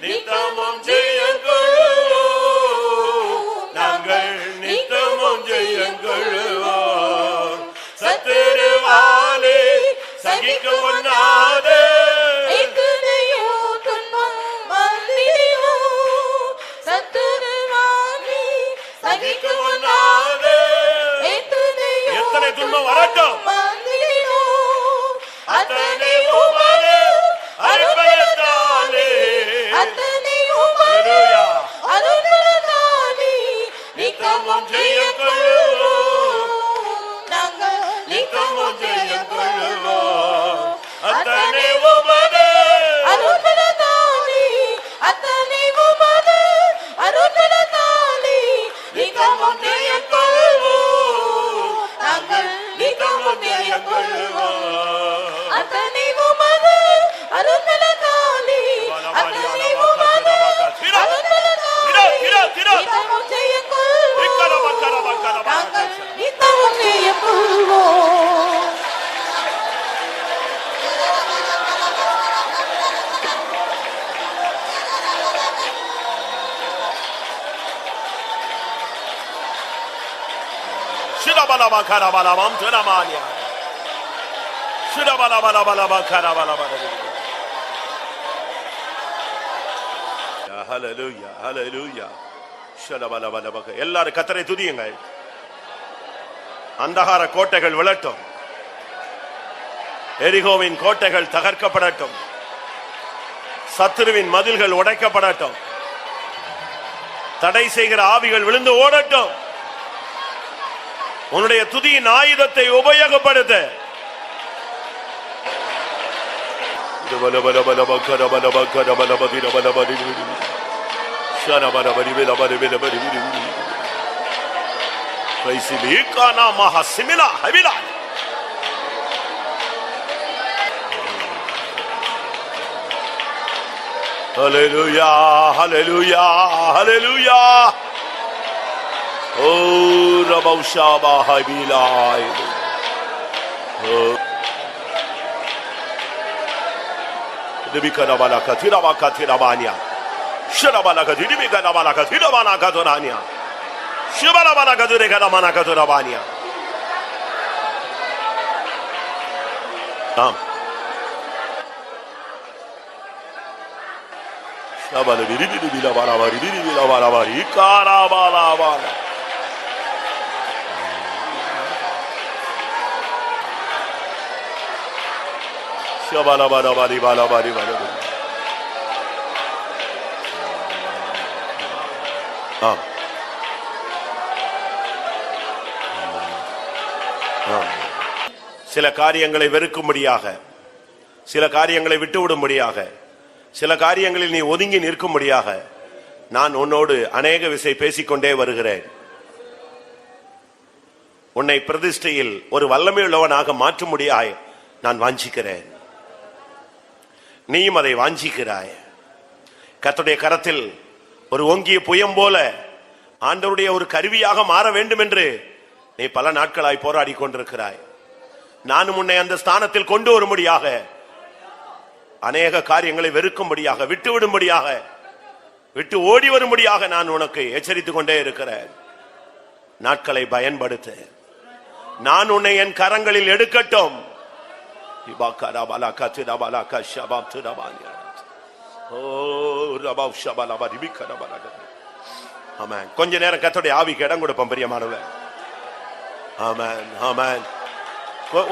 நித்தமும் ஜெயங்கொள்வோம், நாங்கள் நித்தமும் ஜெயங்கொள்வோம். சத்துருவாலே சகிக்க ஒண்ணாத எத்தனையோ துன்பம் வந்திடினோ. Shirabalabakarabalam Tunamania. Shirabalabalabalabakarabalabala. Hallelujah, hallelujah. Shirabalabalabalabaka. எல்லாரும் கர்த்தரை துதியுங்கள். அந்தகார கோட்டைகள் விழட்டும். எரிகோவின் கோட்டைகள் தகர்க்கப்படட்டும். சத்துருவின் மதில்கள் உடைக்கப்படட்டும். தடை செய்கிற ஆவிகள் விழுந்து ஓடட்டும். உன்னுடைய துதியின் ஆயுதத்தை உபயோகப்படுத்த. Hallelujah, hallelujah, hallelujah. Oh, Rabaushaba Habilai. Oh. Dibikanabalaka, Tirabaka, Tirabania. Shirabalaka, Dibikanabalaka, Tirabanaka, Torania. Shibalabalaka, Duramanaka, Torabania. Come. Shabala, Bidibila, Balavari, Bidibila, Balavari, Karabalabala. Shabala, Balabari, Balabari, Balabari. சில காரியங்களை வெறுக்கும்படியாக, சில காரியங்களை விட்டுவிடும்படியாக, சில காரியங்களில் நீ ஒதுங்கி நிற்கும்படியாக நான் உன்னோடு அநேக விசை பேசிக்கொண்டே வருகிறேன். உன்னை பிரதிஷ்டையில் ஒரு வல்லமையுள்ளவனாக மாற்றும்படியாய் நான் வாஞ்சிக்கிறேன். நீயும் அதை வாஞ்சிக்கிறாய். கர்த்தருடைய கரத்தில் ஒரு ஓங்கிய புயம் போல ஆண்டவருடைய ஒரு கருவியாக மாற வேண்டும் என்று நீ பல நாட்களாய் போராடி கொண்டிருக்கிறாய். நானும் உன்னை அந்த ஸ்தானத்தில் கொண்டு வரும்படியாக, அநேக காரியங்களை வெறுக்கும்படியாக, விட்டுவிடும்படியாக, விட்டு ஓடி வரும்படியாக நான் உனக்கு எச்சரித்துக் கொண்டே இருக்கிறேன். நாட்களை பயன்படுத்த. நான் உன்னை என் கரங்களில் எடுக்கட்டும். கொஞ்ச நேரம் கர்த்தருடைய ஆவிக்கு இடம் கொடுப்போம் பிரியமானவர்களே. ஆமென், ஆமென்.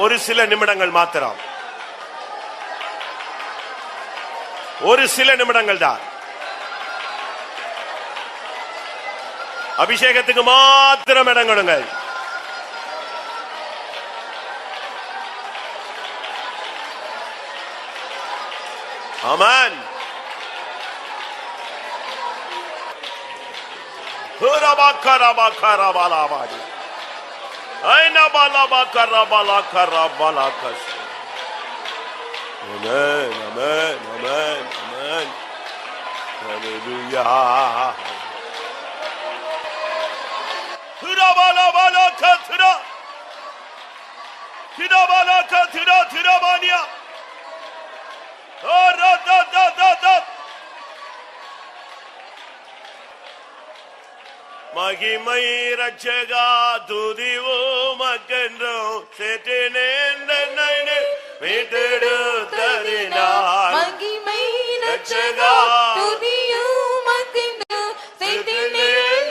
ஒரு சில நிமிடங்கள் மாத்திரம், ஒரு சில நிமிடங்கள் தான். அபிஷேகத்துக்கு மாத்திரம் இடம் கொடுங்கள். ஆமென். ஹுரபகரபகரபலபாடி ஐனபலபகரபலகரபலகஸ். Amen, amen, amen, amen. Hallelujah. Hurabalabalathira. Hirabalakathira thirabania. Aradadadadad. மகிமை ரட்சகா துதிவோ மக்கென்றோ சேற்றினேன் மீட்டெடுத்ததினார். மகிமை ரட்சகா துதியோ மக்கென்றோ சேற்றினேன்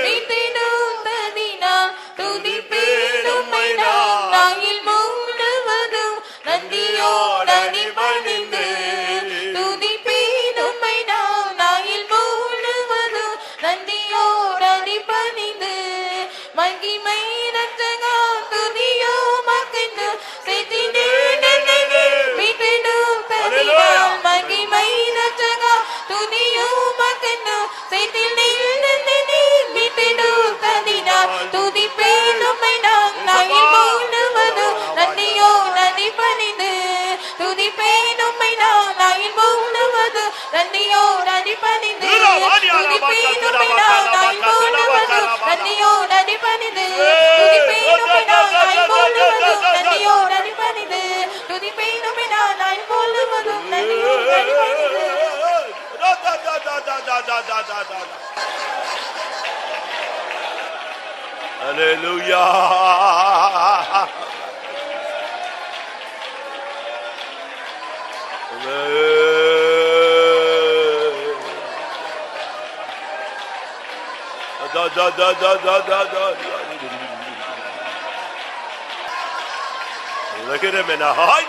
மீட்டெடுத்ததினார். துதிப்பேன் உம்மை நான் நாயில் முழுவதும் நந்தியோடு அடிபணிந்து. துதிப்பேன் உம்மை நான் நாயில் முழுவதும் நந்தியோடு அடிபணிந்து. மகிமை ரட்சகா துதியோ மக்கென்றோ சேற்றினேன் மீட்டெடுத்ததினார். மகிமை ரட்சகா துதியோ மக்கென்றோ சேற்றினேன் மீட்டெடுத்ததினார். துதிப்பேன் உம்மை நான் நாயில் முழுவதும் நந்தியோடு அடிபணிந்து. துதிப்பேன் உம்மை நான் நாயில் முழுவதும் நந்தியோடு அடிபணிந்து. துதிப்பேன் உம்மை நான் நாயில் முழுவதும் நந்தியோடு அடிபணிந்து. துதிப்பேன் உம்மை நான் நாயில் முழுவதும் நந்தியோடு அடிபணிந்து. துதிப்பேன் உம்மை நான் நாயில் முழுவதும் நந்தியோடு அடிபணிந்து. Hallelujah. Look at him in a high.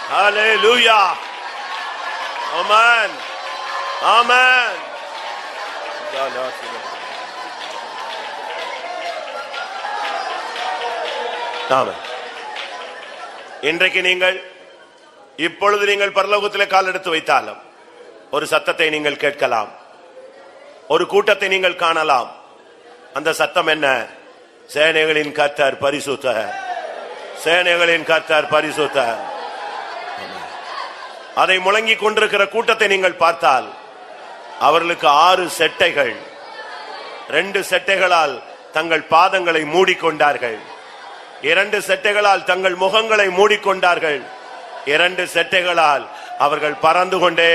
Hallelujah. Amen. Amen. Amen. இன்றைக்கு நீங்கள் இப்பொழுது நீங்கள் பரலோகத்திலே கால் எடுத்து வைத்தாலும் ஒரு சத்தத்தை நீங்கள் கேட்கலாம், ஒரு கூட்டத்தை நீங்கள் காணலாம். அந்த சத்தம் என்ன? சேனைகளின் கர்த்தர் பரிசுத்தர், சேனைகளின் கர்த்தர் பரிசுத்தர். அதை முழங்கிக் கொண்டிருக்கிற கூட்டத்தை நீங்கள் பார்த்தால் அவர்களுக்கு 6 செட்டைகள், 2 செட்டைகளால் தங்கள் பாதங்களை மூடிக்கொண்டார்கள், 2 செட்டைகளால் தங்கள் முகங்களை மூடிக்கொண்டார்கள், 2 செட்டைகளால் அவர்கள் பறந்து கொண்டே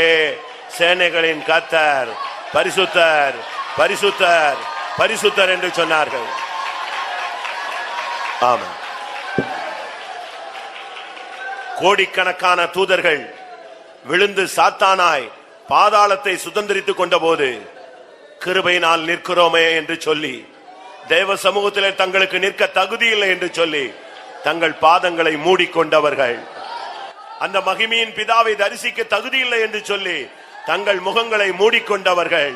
சேனைகளின் கர்த்தர் பரிசுத்தர் பரிசுத்தர் பரிசுத்தர் என்று சொன்னார்கள். ஆமென். கோடிக்கணக்கான தூதர்கள் விழுந்து சாத்தானாய் பாதாளத்தை சுதந்திரித்துக் கொண்ட போது கிருபையினால் நிற்கிறோமே என்று சொல்லி, தேவ சமூகத்திலே தங்களுக்கு நிற்க தகுதி இல்லை என்று சொல்லி தங்கள் பாதங்களை மூடிக்கொண்டவர்கள், அந்த மகிமையின் பிதாவை தரிசிக்க தகுதி இல்லை என்று சொல்லி தங்கள் முகங்களை மூடிக்கொண்டவர்கள்,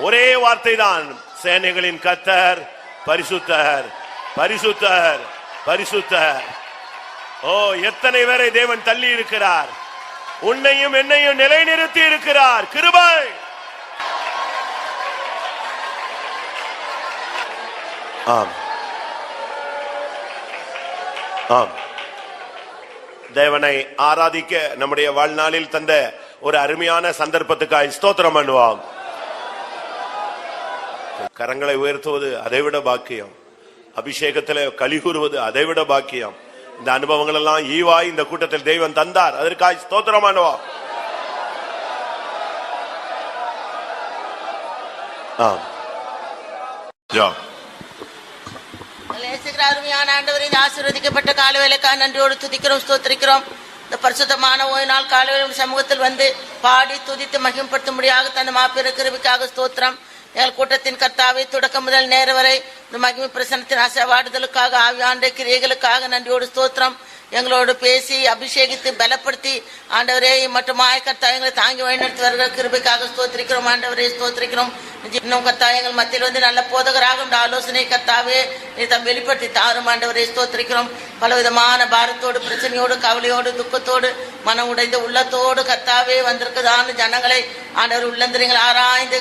ஒரே வார்த்தை தான், சேனைகளின் கர்த்தர் பரிசுத்தர் பரிசுத்தர் பரிசுத்தர். ஓ, எத்தனை பேரை தேவன் தள்ளி இருக்கிறார், உன்னையும் என்னையும் நிலைநிறுத்தி இருக்கிறார். கிருபை. ஆம் ஆம். தேவனை ஆராதிக்க நம்முடைய வாழ்நாளில் தந்த ஒரு அருமையான சந்தர்ப்பத்துக்காய் ஸ்தோத்திரம் பண்ணுவோம். கரங்களை உயர்த்துவது அதைவிட பாக்கியம், அபிஷேகத்திலே களி கூறுவது அதைவிட பாக்கியம். இந்த அனுபவங்கள் எல்லாம் ஈவாய் இந்த கூட்டத்தில் தெய்வம் தந்தார், அதற்காக ஸ்தோத்திரம் பண்ணுவோம். அருமையான ஆண்டவரே, இந்த ஆசீர்வதிக்கப்பட்ட காலவேளைக்காக நன்றியோடு துதிக்கிறோம், ஸ்தோத்திரிக்கிறோம். இந்த பரிசுத்தமான ஓய்வு நாள் காலவேளை சமூகத்தில் வந்து பாடி துதித்து மகிமைப்படுத்தும்படியாக தன் மாபெரும் கிருபைக்காக ஸ்தோத்திரம். எங்கள் கூட்டத்தின் கர்த்தாவை தொடக்கம் முதல் நேர வரை இந்த மகிமை பிரசனத்தின் ஆசீர்வாதங்களுக்காக ஆவியாண்ட கிரியைகளுக்காக நன்றியோடு ஸ்தோத்திரம். எங்களோடு பேசி அபிஷேகித்து பலப்படுத்தி ஆண்டவரே மட்டுமாய கர்த்தா எங்களை தாங்கி வழிநடத்தி வருகிற கிருபைக்காக ஸ்தோத்திரிக்கிறோம். ஆண்டவரே ஸ்தோத்திரிக்கிறோம். இன்னும் கர்த்தா எங்கள் மத்தியில் வந்து நல்ல போதகராக இந்த ஆலோசனை கர்த்தாவே நீ தம் வெளிப்படுத்தி தாரும். ஆண்டவரே ஸ்தோத்திரிக்கிறோம். பலவிதமான பாரத்தோடு, பிரச்சனையோடு, கவலையோடு, துக்கத்தோடு, மனம் உடைந்த உள்ளத்தோடு கர்த்தாவே வந்திருக்கதான ஜனங்களை ஆண்டவர் உள்ளந்திரங்கள் ஆராய்ந்து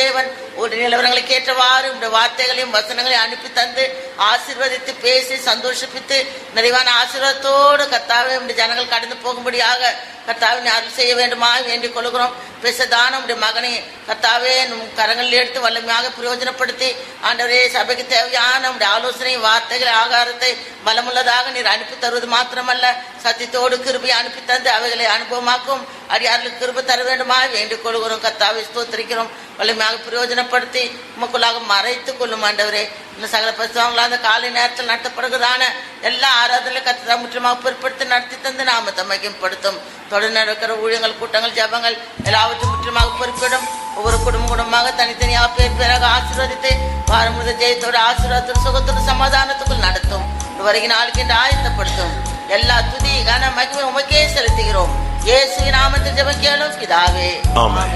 தேவன் ஒரு நிலவரங்களுக்கு ஏற்றவாறு இந்த வார்த்தைகளையும் வசனங்களையும் அனுப்பி தந்து ஆசீர்வதித்து பேசி சந்தோஷிப்பித்து நிறைவான ஆசீர்வாதத்தோடு கர்த்தாவே இந்த ஜனங்கள் கடந்து போகும்படியாக கர்த்தாவினை அருள் செய்ய வேண்டுமா வேண்டிக் கொள்கிறோம். பேசதான உடைய மகனை கர்த்தாவே கரங்களில் எடுத்து வல்லமையாக பிரயோஜனப்படுத்தி ஆண்டவரே சபைக்கு தேவையான உடைய ஆலோசனை, வார்த்தைகள், ஆகாரத்தை பலமுள்ளதாக நீர் அனுப்பி தருவது மாத்திரமல்ல, சத்தியத்தோடு கிருபை அனுப்பி தந்து அவைகளை அனுபவமாக்கும் அடியார்களுக்கு கிருபை தர வேண்டுமா வேண்டிக் கொள்கிறோம். கர்த்தாவை ஸ்தோத்திரிக்கிறோம். வலிமையாக பிரயோஜனப்படுத்தி உமக்குள்ளாக மறைத்து கொள்ளும். ஆண்டவரே இன்னும் சகல பரிசுத்தவான்களாக அந்த காலை நேரத்தில் நடத்தப்படுகிறதான எல்லா ஆராதனையும் கர்த்தரை முற்றிலுமாக பொருட்படுத்தி நடத்தி தந்து நாமத்தை மகிமைப்படுத்தும். தொடர்ந்து நடக்கிற ஊழியங்கள், கூட்டங்கள், ஜபங்கள் எல்லாவற்றையும் முற்றிலுமாக பொறுப்பிடும். ஒவ்வொரு குடும்பமாக தனித்தனியாக பேர் பேராக ஆசீர்வதித்து வாரம் முதல் ஜெயத்தோடு ஆசீர்வாதத்தோடு சுகத்தோடு சமாதானத்துக்குள் நடத்தும். வருகிற நாளுக்கு என்று ஆயத்தப்படுத்தும். எல்லா துதி கன மகிமை உமக்கே செலுத்துகிறோம். இயேசுவின் நாமத்தில் ஜெபம் கேளும் பிதாவே. ஆமென்.